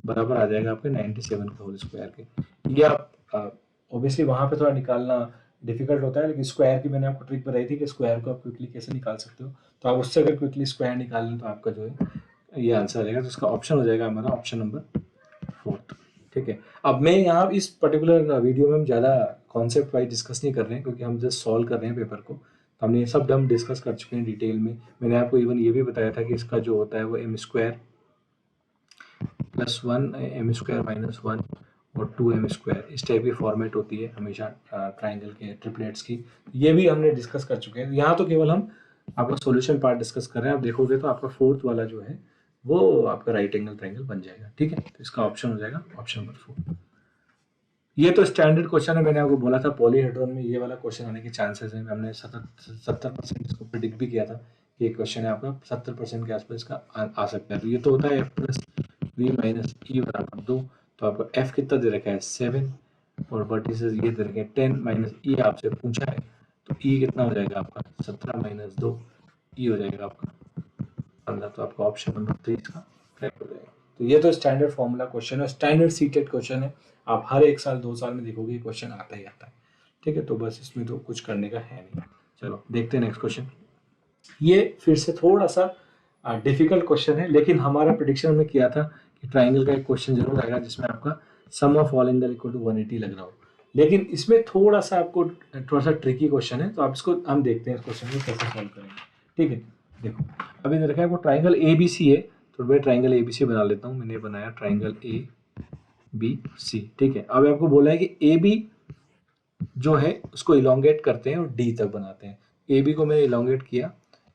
बराबर आ जाएगा आपके 97 का होल स्क्वायर के। ये आप ऑब्वियसली वहां पे थोड़ा निकालना डिफिकल्ट होता है, लेकिन स्क्वायर की मैंने आपको ट्रिक बताई थी कि स्क्वायर को आप क्विकली कैसे निकाल सकते हो, तो आप उससे अगर क्विकली स्क्वायर निकाल लें तो आपका जो है ये आंसर आ जाएगा, तो इसका ऑप्शन हो जाएगा हमारा ऑप्शन नंबर 4। ठीक है, अब मैं यहाँ इस पर्टिकुलर वीडियो में हम ज़्यादा कॉन्सेप्ट वाइज डिस्कस नहीं कर रहे हैं क्योंकि हम जस्ट सॉल्व कर रहे हैं पेपर को, तो हमने ये सब हम डिस्कस कर चुके हैं डिटेल में। मैंने आपको इवन ये भी बताया था कि इसका जो होता है वो M square plus 1 M square minus 1 और 2 एम स्क्वायर, इस टाइप की फॉर्मेट होती है हमेशा ट्राइंगल के ट्रिपलेट्स की, ये भी हमने डिस्कस कर चुके हैं। यहाँ तो केवल हम आपका सॉल्यूशन पार्ट डिस्कस कर रहे हैं, आप देखोगे तो आपका 4th वाला जो है वो आपका राइट एंगल ट्राइंगल बन जाएगा। ठीक है, तो इसका ऑप्शन हो जाएगा ऑप्शन नंबर 4। ये तो स्टैंडर्ड क्वेश्चन है, मैंने आपको बोला था पॉलीहेड्रॉन में ये वाला क्वेश्चन आने के चांसेस हैं, हमने 70% इसको प्रिडिक्ट भी किया था कि ये क्वेश्चन है आपका 70% के आसपास इसका आ सकता है। तो ये तो होता है एफ प्लस वी माइनस ई बराबर 2, तो आपको एफ कितना दे रखा है 7, और वर्टिसेस ये दे रखे हैं 10 माइनस ई आपसे पूछा है, तो ई कितना हो जाएगा आपका 17 माइनस 2, ई हो जाएगा आपका 15, तो आपका ऑप्शन नंबर 3 इसका करेक्ट हो जाएगा। तो ये तो स्टैंडर्ड फॉर्मूला क्वेश्चन है, स्टैंडर्ड सीटेड क्वेश्चन है, आप हर 1 साल 2 साल में देखोगे ये क्वेश्चन आता ही आता है। ठीक है, तो बस इसमें तो कुछ करने का है नहीं। चलो देखते हैं नेक्स्ट क्वेश्चन। ये फिर से थोड़ा सा डिफिकल्ट क्वेश्चन है, लेकिन हमारा प्रेडिक्शन हमने किया था कि ट्राइंगल का एक क्वेश्चन जरूर आएगा जिसमें आपका sum of all angle equal to 180 लग रहा हो, लेकिन इसमें थोड़ा सा आपको थोड़ा सा ट्रिकी क्वेश्चन है, तो आप इसको हम देखते हैं इस क्वेश्चन को कैसे सॉल्व करेंगे। ठीक है, देखो अभी देखा है वो ट्राइंगल ए बी सी है, तो मैं ट्राइंगल ए बी सी बना लेता हूँ। मैंने बनाया ट्राइंगल ए बी सी। ठीक है, अब आपको बोला है कि ए बी जो है उसको इलोंगेट करते हैं और डी तक बनाते हैं। ए बी को मैंने इलोंगेट किया,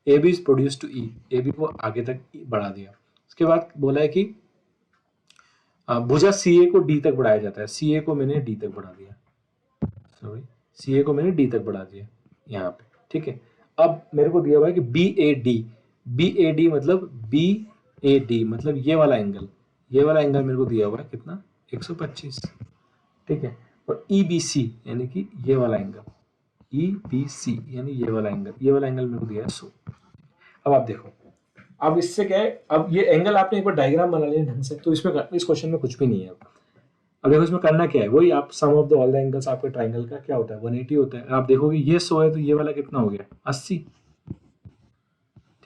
A B is produce to E, A B को आगे तक बढ़ा दिया। उसके बाद बोला है कि भुजा सी ए को डी तक बढ़ाया जाता है, सी ए को मैंने डी तक बढ़ा दिया, सॉरी सी ए को मैंने डी तक बढ़ा दिया यहाँ पे। ठीक है, अब मेरे को दिया हुआ है कि बी ए डी मतलब ये वाला एंगल, मेरे को दिया हुआ है कितना, 125, ठीक है। और EBC यानी कि ये वाला एंगल, EBC यानी ये वाला एंगल मेरे को दिया है 100। अब आप देखो, अब इससे क्या है, अब ये एंगल आपने एक बार डायग्राम बना लिया ढंग से, तो इसमें इस क्वेश्चन में कुछ भी नहीं है। अब देखो इसमें करना क्या है, वही आप sum of the all the angles आपके ट्राइंगल का क्या होता है, 180 होता है। आप देखोगे ये 100 है तो ये वाला कितना हो गया, 80,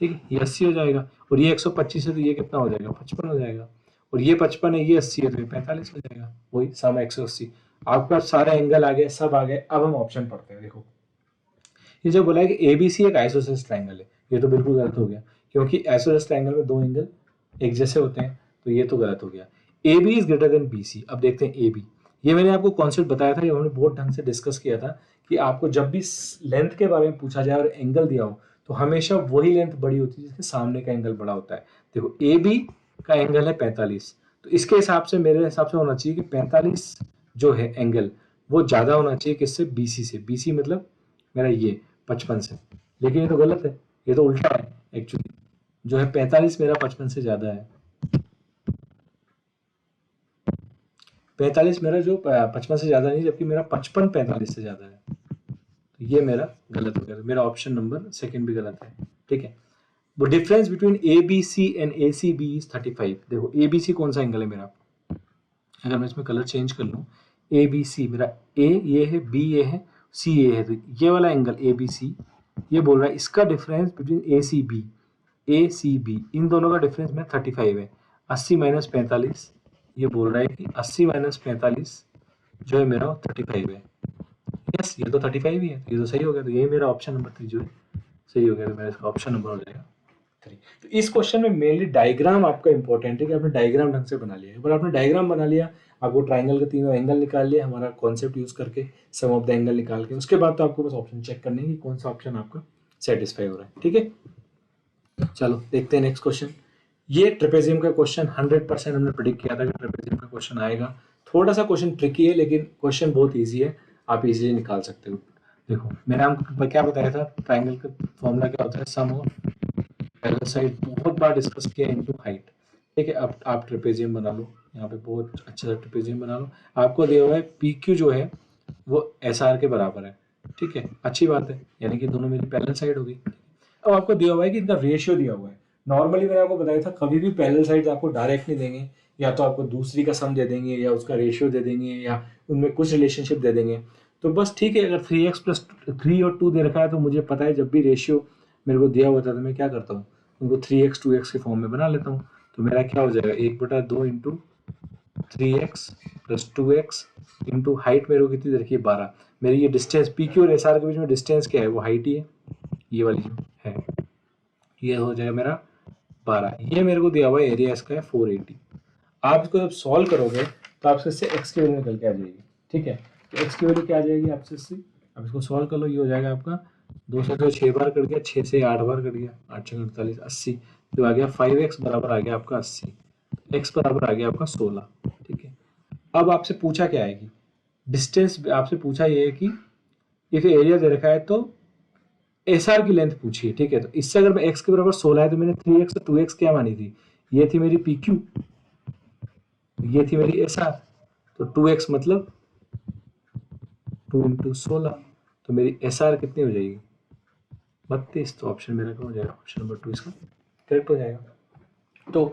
ठीक है, ये 80 हो जाएगा। और ये 125 है तो ये कितना हो जाएगा, 55 हो जाएगा। और ये 55 है, ये 80 है तो ये 45 हो जाएगा। वही सम 180। आपका सारे एंगल आ गए, सब आ गए। अब हम ऑप्शन पढ़ते हैं। देखो ये जो बोला है कि एबीसी एक आइसोसेलेस ट्रायंगल है, ये तो बिल्कुल गलत हो गया, क्योंकि आइसोसेलेस ट्रायंगल में दो एंगल एक जैसे होते हैं, तो ये तो गलत हो गया। A B is greater than B C. अब देखते हैं ए बी, ये मैंने आपको कॉन्सेप्ट बताया था, ये हमने बहुत ढंग से डिस्कस किया था कि आपको जब भी लेंथ के बारे में पूछा जाए और एंगल दिया हो तो हमेशा वही लेंथ बड़ी होती है जिसके सामने का एंगल बड़ा होता है। देखो ए बी का एंगल है 45, तो इसके हिसाब से मेरे हिसाब से होना चाहिए कि 45 जो है एंगल वो ज्यादा होना चाहिए किससे, बीसी से। बीसी मतलब मेरा ये 55 से, लेकिन ये तो गलत है, ये तो उल्टा है एक्चुअली। जो है 45 मेरा 55 से ज्यादा है। 45 मेरा जो 55 से ज्यादा नहीं, जबकि मेरा 55 45 से ज्यादा है। तो ये मेरा गलत हो गया, मेरा ऑप्शन नंबर सेकंड भी गलत है, ठीक है। वो difference between A B C and A C B is 35। देखो ए बी सी कौन सा एंगल है मेरा, अगर मैं इसमें कलर चेंज कर लूँ, ए बी सी मेरा ए ये है, बी ये है, सी ये है, तो ये वाला एंगल ए बी सी ये बोल रहा है इसका difference between A C B इन दोनों का डिफरेंस में 35 है। 80 माइनस 45, ये बोल रहा है कि 80 माइनस 45 जो है मेरा 35 है। यस, ये तो 35 ही है, ये तो सही हो गया। तो ये मेरा ऑप्शन नंबर 3 जो है सही हो गया, तो मेरा इसका ऑप्शन नंबर हो जाएगा 3। तो इस क्वेश्चन में मेनली डायग्राम आपका इंपॉर्टेंट है कि आपने डायग्राम ढंग से बना लिया। एक बार आपने डायग्राम बना लिया, आपको ट्राइंगल के तीनों एंगल निकाल लिया हमारा कॉन्सेप्ट यूज करके, सम ऑफ द एंगल निकाल के, उसके बाद तो आपको बस ऑप्शन चेक करने की कौन सा ऑप्शन आपका सेटिस्फाई हो रहा है, ठीक है। चलो देखते हैं नेक्स्ट क्वेश्चन। ये ट्रेपेजियम का क्वेश्चन 100% हमने प्रेडिक्ट किया था कि ट्रेपेजियम का क्वेश्चन आएगा। थोड़ा सा क्वेश्चन ट्रिकी है, लेकिन क्वेश्चन बहुत ईजी है, आप इजीली निकाल सकते हो। देखो मैंने आपको क्या बताया था, ट्राइंगल का फॉर्मूला क्या होता है, सम ऑफ पैरेलल साइड, बहुत बार डिस्कस किया, इनटू हाइट, ठीक है। अब आप ट्रेपेजियम बना लो, यहाँ पे बहुत अच्छा सा ट्रेपेजियम बना लो। आपको दिया हुआ है पी क्यू जो है वो एस आर के बराबर है, ठीक है, अच्छी बात है, यानी कि दोनों मेरी पैरेलल साइड होगी। अब आपको दिया हुआ है कि इनका रेशियो दिया हुआ है। नॉर्मली मैंने आपको बताया था कभी भी पैरेलल साइड आपको डायरेक्ट नहीं देंगे, या तो आपको दूसरी का सम दे देंगे, या उसका रेशियो दे देंगे, या उनमें कुछ रिलेशनशिप दे देंगे। तो बस ठीक है, अगर 3x प्लस 3 और 2 दे रखा है तो मुझे पता है जब भी रेशियो मेरे को दिया होता है तो मैं क्या करता हूँ, उनको 3x 2x के फॉर्म में बना लेता हूँ। तो मेरा क्या हो जाएगा, 1/2 into 3x plus 2x into height मेरे को कितनी दे रखी है, 12। मेरी ये डिस्टेंस पी क्यू और एस आर के बीच में डिस्टेंस क्या है, वो हाइट ही है, ये वाली जो है, ये हो जाएगा मेरा 12। ये मेरे को दिया हुआ है, एरिया इसका है 480। आप इसको जब सॉल्व करोगे तो आपसे इससे एक्स की वैल्यू निकल के आ जाएगी, ठीक है। तो एक्स की वैल्यू क्या आ जाएगी आपसे इससे, अब इसको सॉल्व कर लो, ये हो जाएगा आपका 2 से तो 6 बार कट गया, 6 से 8 बार कट गया, 8 6 48 80, तो आ गया 5x बराबर आ गया आपका 80, x बराबर आ गया आपका 16, ठीक है। अब आपसे पूछा क्या है कि डिस्टेंस, आपसे पूछा ये है कि इफ एरिया दे रखा है तो एस आर की लेंथ पूछी है, ठीक है। तो इससे अगर मैं एक्स के बराबर 16 है तो मैंने 3x और 2x क्या मानी थी, ये थी मेरी पी क्यू, ये थी मेरी एस आर। तो 2x मतलब 2 इंटू 16, तो मेरी एस आर कितनी हो जाएगी, 32। तो ऑप्शन मेरा क्या हो जाएगा, ऑप्शन नंबर 2 इसका करेक्ट हो जाएगा। तो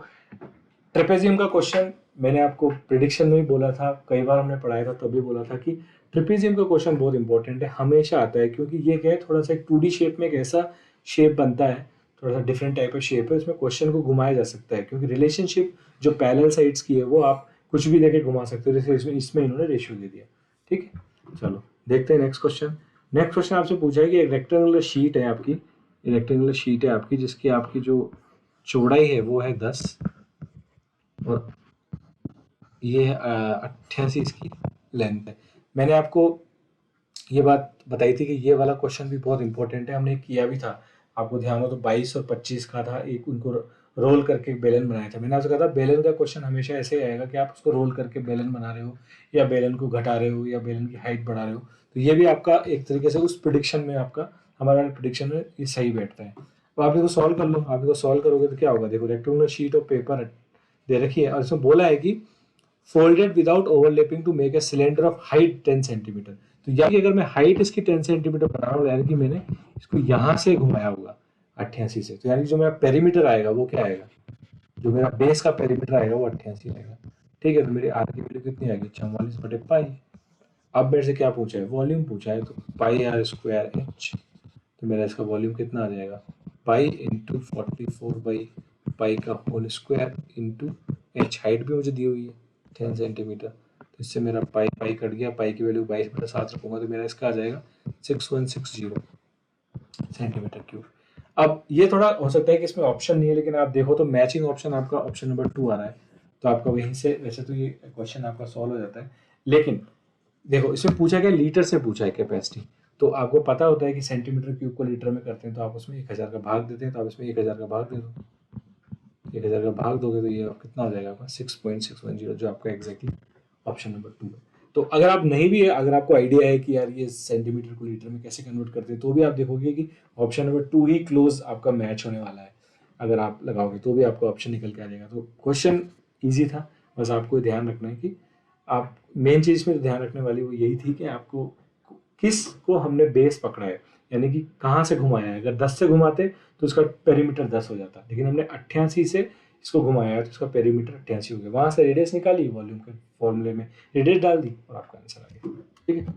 ट्रेपेजियम का क्वेश्चन मैंने आपको प्रिडिक्शन में भी बोला था, कई बार हमने पढ़ाया था, तभी बोला था कि ट्रेपेजियम का क्वेश्चन बहुत इंपॉर्टेंट है, हमेशा आता है, क्योंकि ये क्या है, थोड़ा सा एक 2D शेप में एक ऐसा शेप बनता है, थोड़ा सा डिफरेंट टाइप ऑफ शेप है, उसमें क्वेश्चन को घुमाया जा सकता है, क्योंकि रिलेशनशिप जो पैरेलल साइड्स की है वो आप कुछ भी लेके घुमा सकते हो, जैसे इसमें इन्होंने रेशियो दे दिया, ठीक है। चलो देखते हैं नेक्स्ट क्वेश्चन। नेक्स्ट क्वेश्चन आपसे पूछा है कि एक रेक्टेंगुलर शीट है आपकी, रेक्टेंगुलर शीट है आपकी, जिसकी आपकी जो चौड़ाई है वो है 10 और ये है 88 इसकी लेंथ है। मैंने आपको ये बात बताई थी कि ये वाला क्वेश्चन भी बहुत इंपॉर्टेंट है, हमने किया भी था, आपको ध्यान हो तो 22 और 25 का था, एक उनको रोल करके बेलन बनाया था। मैंने आपसे कहा था बेलन का क्वेश्चन हमेशा ऐसे आएगा कि आप उसको रोल करके बेलन बना रहे हो, या बेलन को घटा रहे हो, या बेलन की हाइट बढ़ा रहे हो। तो ये भी आपका एक तरीके से उस प्रिडिक्शन में आपका हमारा प्रिडिक्शन में ये सही बैठता है। तो आप इसको सॉल्व कर लो, आप इसको सॉल्व करोगे तो क्या होगा, देखो रेक्टेंगुलर शीट ऑफ पेपर दे रखी है और इसमें बोला है कि folded without overlapping to make a cylinder of height 10 centimetre. तो यानी अगर मैं हाइट इसकी 10 सेंटीमीटर बना रहा हूँ, यानी कि मैंने इसको यहाँ से घुमाया होगा 88 से, तो यानी जो मेरा पेरीमीटर आएगा वो क्या आएगा, जो मेरा बेस का पेरीमीटर आएगा वो 88 आएगा। ठीक है, तो मेरी आर की वैल्यू कितनी आएगी, 44/पाई। अब मेरे से क्या पूछा है, वॉल्यूम पूछा है, तो पाई आर स्क्वायर एच, तो मेरा इसका वॉल्यूम कितना आ जाएगा, पाई इंटू 44/पाई का whole square into H, height भी मुझे दी हुई है 10 सेंटीमीटर, तो इससे मेरा पाई पाई कट गया, पाई की वैल्यू 22/7 रखूंगा तो मेरा इसका आ जाएगा 6160 सेंटीमीटर क्यूब। अब ये थोड़ा हो सकता है कि इसमें ऑप्शन नहीं है, लेकिन आप देखो तो मैचिंग ऑप्शन आपका ऑप्शन नंबर 2 आ रहा है, तो आपका वहीं से वैसे तो ये क्वेश्चन आपका सॉल्व हो जाता है। लेकिन देखो इसमें पूछा गया लीटर से पूछा है कैपेसिटी, तो आपको पता होता है कि सेंटीमीटर क्यूब को लीटर में करते हैं, तो आप उसमें 1000 का भाग देते हैं, तो आप इसमें 1000 का भाग दे दो, 1000 का भाग दोगे तो ये कितना हो जाएगा आपका 6.610, जो आपका एग्जैक्टली ऑप्शन नंबर 2 है। तो अगर आप नहीं भी है, अगर आपको आइडिया है कि यार ये सेंटीमीटर को लीटर में कैसे कन्वर्ट करते हैं, तो भी आप देखोगे कि ऑप्शन नंबर 2 ही क्लोज आपका मैच होने वाला है। अगर आप लगाओगे तो भी आपका ऑप्शन निकल के आ जाएगा। तो क्वेश्चन ईजी था, बस आपको ध्यान रखना है कि आप मेन चीज़ में ध्यान रखने वाली वो यही थी कि आपको किस को हमने बेस पकड़ा है, यानी कि कहाँ से घुमाया है। अगर 10 से घुमाते तो उसका पेरीमीटर 10 हो जाता, लेकिन हमने 88 से इसको घुमाया है तो उसका पेरीमीटर 88 हो गया। वहां से रेडियस निकाली, वॉल्यूम के फॉर्मूले में रेडियस डाल दी और आपका आंसर आ गया। ठीक है,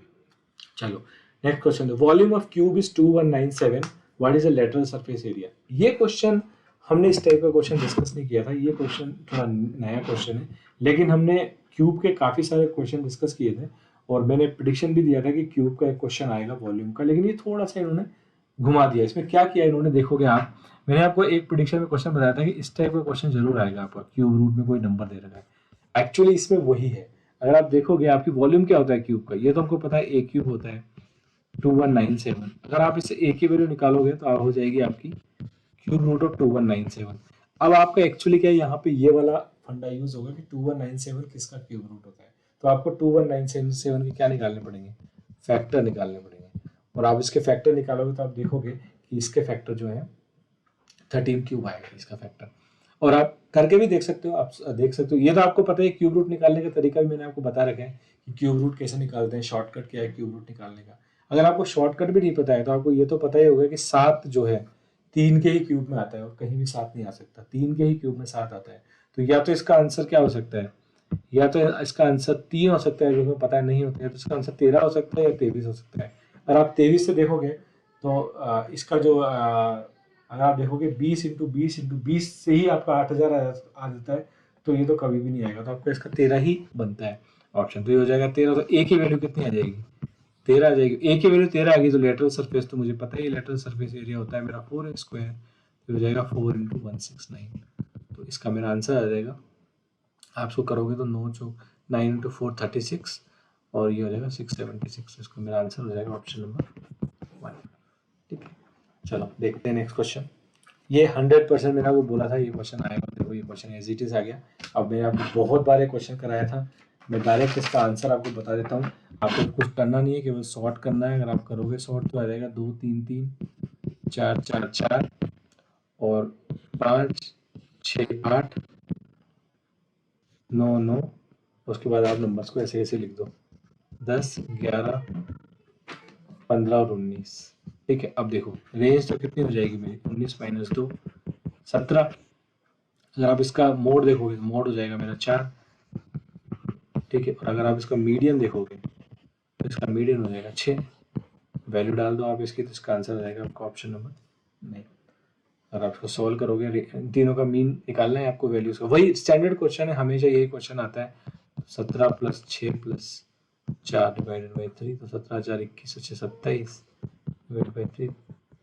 चलो next question, the volume of cube is 2197, what is the lateral surface area. ये क्वेश्चन हमने इस टाइप का क्वेश्चन डिस्कस नहीं किया था, ये क्वेश्चन थोड़ा नया क्वेश्चन है, लेकिन हमने क्यूब के काफी सारे क्वेश्चन डिस्कस किए थे और मैंने प्रिडिक्शन भी दिया था कि क्यूब का एक क्वेश्चन आएगा वॉल्यूम का, लेकिन ये थोड़ा सा इन्होंने घुमा दिया। इसमें क्या किया इन्होंने, देखोगे आप, मैंने आपको एक प्रिडिक्शन में क्वेश्चन बताया था कि इस टाइप का क्वेश्चन जरूर आएगा आपका, क्यूब रूट में कोई नंबर दे रखा है। एक्चुअली इसमें वही है, अगर आप देखोगे आपकी वॉल्यूम क्या होता है क्यूब का, ये तो हमको पता है ए क्यूब होता है 2197। अगर आप इससे ए की वैल्यू निकालोगे तो हो जाएगी आपकी क्यूब रूट ऑफ 2197। अब आपका एक्चुअली क्या है, यहाँ पे ये वाला फंडा यूज होगा कि 2197 किसका क्यूब रूट होता है, तो आपको 2197 के क्या निकालने पड़ेंगे, फैक्टर निकालने पड़ेंगे। और आप इसके फैक्टर निकालोगे तो आप देखोगे कि इसके फैक्टर जो है 13 क्यूब आएगा इसका फैक्टर। और आप करके भी देख सकते हो, आप देख सकते हो, ये तो आपको पता है क्यूब रूट निकालने का तरीका भी मैंने आपको बता रखा है कि क्यूब रूट कैसे निकालते हैं, शॉर्टकट क्या है क्यूब रूट निकालने का। अगर आपको शॉर्टकट भी नहीं पता है तो आपको ये तो पता ही होगा कि 7 जो है 3 के ही क्यूब में आता है और कहीं भी 7 नहीं आ सकता, 3 के ही क्यूब में 7 आता है। तो या तो इसका आंसर क्या हो सकता है, या तो इसका आंसर 3 हो सकता है जो हमें पता नहीं होता है, तो इसका आंसर 13 हो सकता है या 23 हो सकता है। अगर आप 23 से देखोगे तो इसका जो अगर आप देखोगे 20 से ही आपका 8000 आ जाता है, तो ये तो कभी भी नहीं आएगा, तो आपका इसका 13 ही बनता है ऑप्शन। तो ये हो जाएगा 13, तो ए की वैल्यू कितनी आ जाएगी, 13 आ जाएगी। ए की वैल्यू 13 आ गई तो लेटरल सरफेस तो मुझे पता है, लेटरल सरफेस एरिया होता है मेरा 4 स्क्वायर, तो हो जाएगा 4 × 169, तो इसका मेरा आंसर आ जाएगा। आप इसको करोगे तो 9 × 4 36 और ये हो जाएगा 676, इसको मेरा आंसर हो जाएगा ऑप्शन नंबर 1। ठीक है, चलो देखते हैं नेक्स्ट क्वेश्चन। ये 100% मैंने आपको बोला था ये क्वेश्चन आएगा, देखो ये क्वेश्चन एज इट इज आ गया। अब मैंने आपको बहुत बार क्वेश्चन कराया था, मैं डायरेक्ट इसका आंसर आपको बता देता हूँ, आपको कुछ करना नहीं है, केवल सॉर्ट करना है। अगर आप करोगे सॉर्ट तो आ जाएगा 2 3 3 4 4 4 और 5 6 8 9 9, उसके बाद आप नंबर्स को ऐसे ऐसे लिख दो 10 11 15 और 19। ठीक है, अब देखो रेंज तो कितनी हो जाएगी मेरी, 19 - 2 17। अगर आप इसका मोड देखोगे तो मोड हो जाएगा मेरा 4। ठीक है, और अगर आप इसका मीडियन देखोगे तो इसका मीडियन हो जाएगा 6। वैल्यू डाल दो आप इसकी, तो इसका आंसर हो जाएगा आपका ऑप्शन नंबर नहीं। अगर आप इसको सॉल्व करोगे, तीनों का मीन निकालना है आपको वैल्यूज का, वही स्टैंडर्ड क्वेश्चन है, हमेशा यही क्वेश्चन आता है। 17 + 6 + 4 / 3, तो 17 4 21 6 27 / 3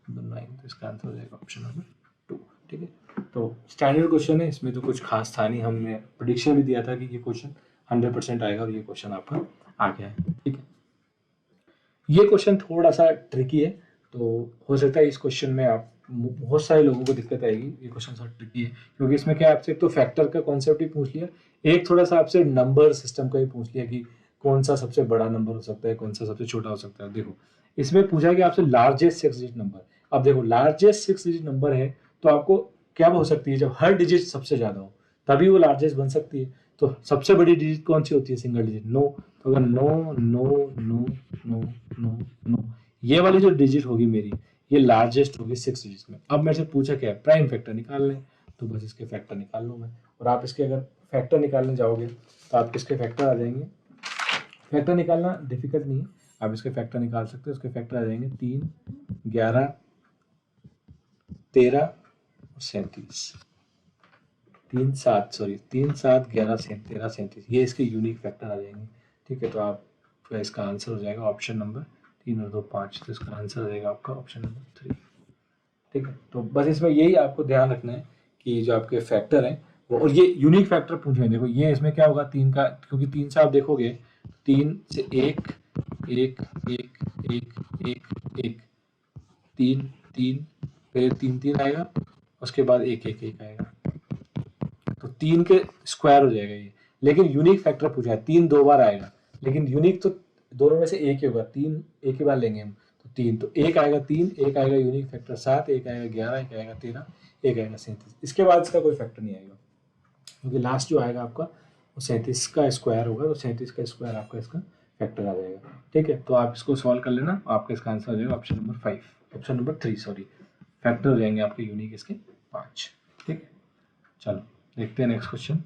9, तो इसका आंसर हो जाएगा ऑप्शन नंबर 2। ठीक है, तो स्टैंडर्ड क्वेश्चन है, इसमें तो कुछ खास था नहीं, हमने प्रिडिक्शन भी दिया था कि ये क्वेश्चन 100% आएगा और ये क्वेश्चन आपका आ गया है। ठीक है, ये क्वेश्चन थोड़ा सा ट्रिकी है, तो हो सकता है इस क्वेश्चन में आप बहुत सारे लोगों को दिक्कत आएगी। ये क्वेश्चन थोड़ा ट्रिकी है क्योंकि इसमें क्या आपसे एक तो फैक्टर का कॉन्सेप्ट ही पूछ लिया, एक थोड़ा सा आपसे नंबर सिस्टम का ही पूछ लिया कि कौन सा सबसे बड़ा नंबर हो सकता है, कौन सा सबसे छोटा हो सकता है। देखो इसमें पूछा है कि आपसे लार्जेस्ट 6 डिजिट नंबर। अब देखो लार्जेस्ट 6 डिजिट नंबर है तो आपको क्या हो सकती है, जब हर डिजिट सबसे ज्यादा हो तभी वो लार्जेस्ट बन सकती है। तो सबसे बड़ी डिजिट कौन सी होती है, सिंगल डिजिट, नो। तो अगर no no no no no no, ये वाली जो डिजिट होगी मेरी, ये लार्जेस्ट होगी 6 डिजिट में। अब मेरे से पूछा क्या है, प्राइम फैक्टर निकाल लें, तो बस इसके फैक्टर निकाल लूँ मैं। और आप इसके अगर फैक्टर निकालने जाओगे तो आप किसके फैक्टर आ जाएंगे, फैक्टर निकालना डिफिकल्ट नहीं है, आप इसके फैक्टर निकाल सकते हो। इसके फैक्टर आ जाएंगे 3, 11, 13 और 37। 3 7 सॉरी 3 7 11 13 37, ये इसके यूनिक फैक्टर आ जाएंगे। ठीक है, तो आपका इसका आंसर हो जाएगा ऑप्शन नंबर 3 और 2 5, तो इसका आंसर हो जाएगा आपका ऑप्शन नंबर 3। ठीक है, तो बस इसमें यही आपको ध्यान रखना है कि जो आपके फैक्टर हैं वो, और ये यूनिक फैक्टर पूछे हैं। देखो ये इसमें क्या होगा 3 का, क्योंकि 3 से आप देखोगे 3 से 1 1 1 1 1 1 3 3, पहले 3 3 आएगा, उसके बाद 1 1 1 आएगा, तो 3 के स्क्वायर हो जाएगा ये। लेकिन यूनिक फैक्टर पूछा है, 3 2 बार आएगा, लेकिन यूनिक तो दोनों में से एक ही होगा, 3 एक ही बार लेंगे हम, तो 3, तो एक आएगा 3, एक आएगा यूनिक फैक्टर 7, एक आएगा 11, एक आएगा 13, एक आएगा 37। इसके बाद इसका कोई फैक्टर नहीं आएगा, क्योंकि लास्ट जो आएगा आपका वो 37 का स्क्वायर होगा, तो 37 का स्क्वायर आपका इसका फैक्टर आ जाएगा। ठीक है, तो आप इसको सॉल्व कर लेना, आपका इसका आंसर हो जाएगा option number 5, option number 3 sorry, factor हो जाएंगे आपके यूनिक इसके 5। ठीक है, चलो देखते हैं नेक्स्ट क्वेश्चन।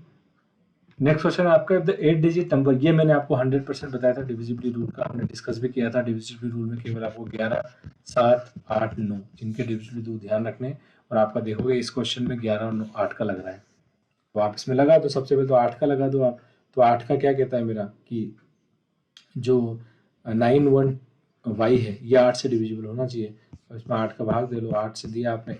नेक्स्ट क्वेश्चन है आपका द 8 डिजिट नंबर, ये मैंने आपको 100% बताया था डिविजिबिलिटी रूल का, हमने डिस्कस भी किया था। डिविजिबिलिटी रूल में केवल आपको 11 7 8 9 इनके डिविजिबिलिटी रूल ध्यान रखने, और आपका देखोगे इस क्वेश्चन में 11 और 9 8 का लग रहा है, तो आप इसमें लगा दो, सबसे पहले तो 8 का लगा दो आप। तो 8 का क्या कहता है मेरा कि जो 9 1 वाई है ये 8 से डिविजिबल होना चाहिए, तो इसमें 8 का भाग दे लो, 8 से दिया आपने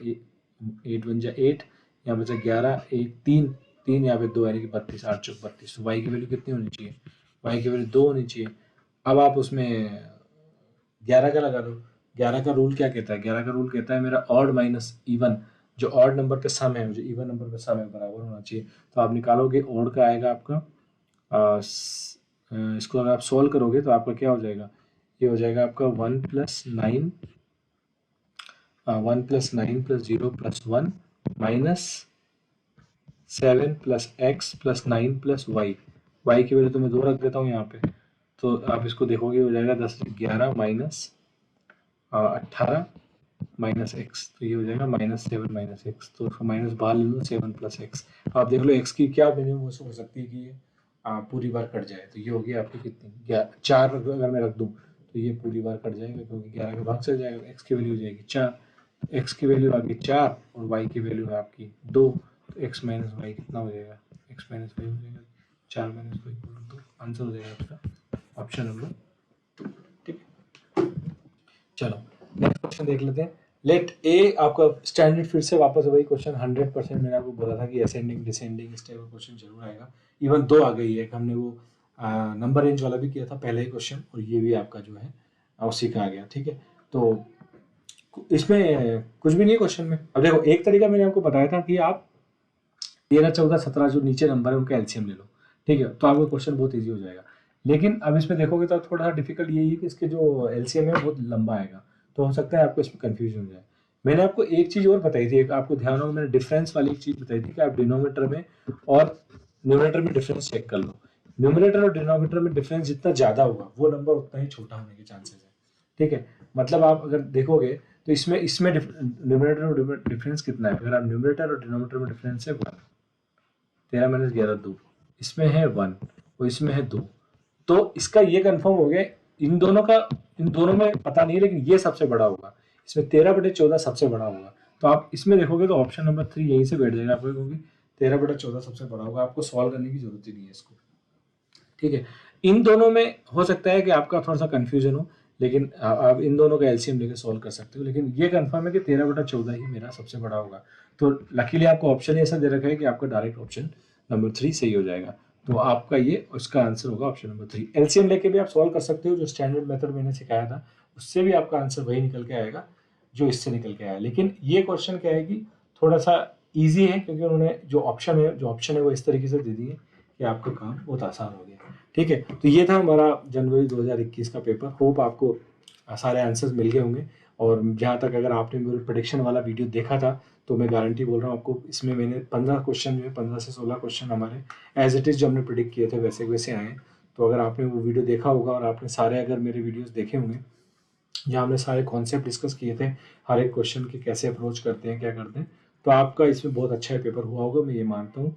8 बन जाए 8, यहाँ बचा 11, 1 3 3, यहाँ पे 2 यानी कि 32, 8 चौक 32, तो वाई की वैल्यू कितनी होनी चाहिए, वाई की वैल्यू 2 होनी चाहिए। अब आप उसमें 11 का लगा दो। 11 का रूल क्या कहता है, 11 का रूल कहता है मेरा ऑड माइनस इवन, जो ऑड नंबर पे सम है, जो इवन नंबर पे सम है बराबर होना चाहिए। तो आप निकालोगे ऑड का आएगा आपका इसको अगर आप सोल्व करोगे तो आपका क्या हो जाएगा, ये हो जाएगा आपका 1 + 9 1 + 9 + 0 + 1 माइनस 7 + x + 9 + y, y की वैल्यू तो मैं 2 रख देता हूँ यहाँ पे, तो आप इसको देखोगे हो जाएगा 10 11 माइनस 18 माइनस एक्स, तो ये हो जाएगा -7 माइनस एक्स, तो उसको माइनस बाहर ले लो 7 + x। तो आप देख लो x की क्या वैल्यू हो सकती है कि ये पूरी बार कट जाए, तो ये होगी आपकी कितनी 4 अगर मैं रख दूँ तो ये पूरी बार कट जाएगा, क्योंकि 11 का भाग चल जाएगा, x की वैल्यू हो जाएगी 4, x की वैल्यू आ गई 4 और y की वैल्यू है आपकी 2, तो x माइनस वाई कितना हो जाएगा, x माइनस वाई हो जाएगा 4 माइनस 2 आंसर हो जाएगा आपका ऑप्शन नंबर 2। ठीक है, चलो नेक्स्ट क्वेश्चन देख लेते हैं। लेट ए आपका स्टैंडर्ड फिर से वापस वही क्वेश्चन 100% मैंने आपको बोला था कि असेंडिंग डिसेंडिंग इस टाइप का क्वेश्चन जरूर आएगा। इवन 2 आ गई है, हमने वो नंबर रेंज वाला भी किया था पहले ही क्वेश्चन, और ये भी आपका जो है उसी का आ गया। ठीक है, तो इसमें कुछ भी नहीं है क्वेश्चन में। अब देखो एक तरीका मैंने आपको बताया था कि आप 13 14 17 जो नीचे नंबर है उनका एलसीएम ले लो, ठीक है, तो आपका क्वेश्चन बहुत ईजी हो जाएगा। लेकिन अब इसमें देखोगे तो थोड़ा सा डिफिकल्ट यही है कि इसके जो एलसीएम है बहुत लंबा आएगा, तो हो सकता है आपको इसमें कंफ्यूजन हो जाए। मैंने आपको एक चीज़ और बताई थी, एक आपको ध्यान हो, मैंने डिफरेंस वाली एक चीज़ बताई थी कि आप डिनोमीटर में और न्यूमरेटर में डिफरेंस चेक कर लो। न्यूमरेटर और डिनोमीटर में डिफरेंस जितना ज़्यादा होगा वो नंबर उतना ही छोटा होने के चांसेस है। ठीक है, मतलब आप अगर देखोगे तो इसमें न्यूमरेटर और डिफरेंस कितना है, अगर आप न्यूमरेटर और डिनोमीटर में डिफरेंस है 1, 13 - 11 2, इसमें है 1 और इसमें है 2, तो इसका ये कंफर्म हो गया इन दोनों का, इन दोनों में पता नहीं है लेकिन ये सबसे बड़ा होगा, इसमें 13/14 सबसे बड़ा होगा। तो आप इसमें देखोगे तो ऑप्शन नंबर 3 यहीं से बैठ जाएगा आपको, क्योंकि 13/14 सबसे बड़ा होगा, आपको सॉल्व करने की जरूरत ही नहीं है इसको। ठीक है, इन दोनों में हो सकता है कि आपका थोड़ा सा कंफ्यूजन हो, लेकिन आप इन दोनों का एलसीएम लेके सॉल्व कर सकते हो, लेकिन ये कंफर्म है कि 13/14 ही मेरा सबसे बड़ा होगा। तो लकीली आपको ऑप्शन ऐसा दे रखा है कि आपका डायरेक्ट ऑप्शन नंबर 3 सही हो जाएगा, तो आपका ये उसका आंसर होगा ऑप्शन नंबर 3। एलसीएम लेके भी आप सॉल्व कर सकते हो, जो स्टैंडर्ड मेथड मैंने सिखाया था उससे भी आपका आंसर वही निकल के आएगा जो इससे निकल के आया। लेकिन ये क्वेश्चन क्या है कि थोड़ा सा ईजी है, क्योंकि उन्होंने जो ऑप्शन है वो इस तरीके से दे दिए कि आपका काम बहुत आसान हो गया। ठीक है, तो ये था हमारा जनवरी 2021 का पेपर। होप आपको सारे आंसर्स मिल गए होंगे। और जहाँ तक अगर आपने मेरे प्रेडिक्शन वाला वीडियो देखा था तो मैं गारंटी बोल रहा हूँ आपको, इसमें मैंने 15 क्वेश्चन में 15 से 16 क्वेश्चन हमारे एज इट इज़ जो हमने प्रिडिक्ट किए थे वैसे वैसे आए। तो अगर आपने वो वीडियो देखा होगा और आपने सारे अगर मेरे वीडियोस देखे होंगे जहाँ हमने सारे कॉन्सेप्ट डिस्कस किए थे, हर एक क्वेश्चन के कैसे अप्रोच करते हैं, क्या करते हैं, तो आपका इसमें बहुत अच्छा पेपर हुआ होगा, मैं ये मानता हूँ।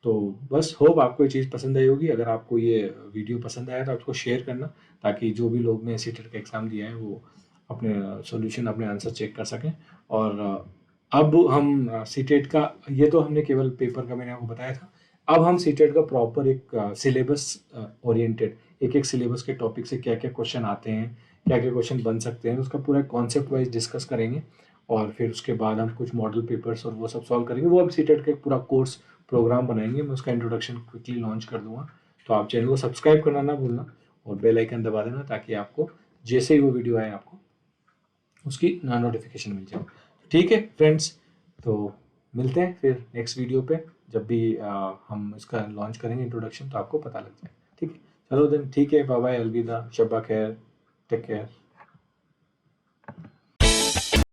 तो बस होप आपको ये चीज़ पसंद आई होगी। अगर आपको ये वीडियो पसंद आया तो आप उसको शेयर करना, ताकि जो भी लोग ने सीटेट का एग्ज़ाम दिया है वो अपने सॉल्यूशन, अपने आंसर चेक कर सकें। और अब हम सीटेट का, ये तो हमने केवल पेपर का मैंने आपको बताया था, अब हम सीटेट का प्रॉपर एक सिलेबस ओरिएंटेड, एक एक सिलेबस के टॉपिक से क्या क्या क्वेश्चन आते हैं, क्या क्या क्वेश्चन बन सकते हैं, उसका पूरा कॉन्सेप्ट वाइज डिस्कस करेंगे। और फिर उसके बाद हम कुछ मॉडल पेपर्स और वो सब सॉल्व करेंगे। वो अब सीटेट का एक पूरा कोर्स प्रोग्राम बनाएंगे, मैं उसका इंट्रोडक्शन क्विकली लॉन्च कर दूंगा। तो आप चैनल को सब्सक्राइब करना ना भूलना और बेल आइकन दबा देना, ताकि आपको जैसे ही वो वीडियो आए आपको उसकी नोटिफिकेशन मिल जाए। ठीक है फ्रेंड्स, तो मिलते हैं फिर नेक्स्ट वीडियो पे, जब भी हम इसका लॉन्च करेंगे इंट्रोडक्शन, तो आपको पता लग जाए। ठीक है, चलो देन, ठीक है, बाय बाय, अलविदा, शब्बा खैर, टेक केयर।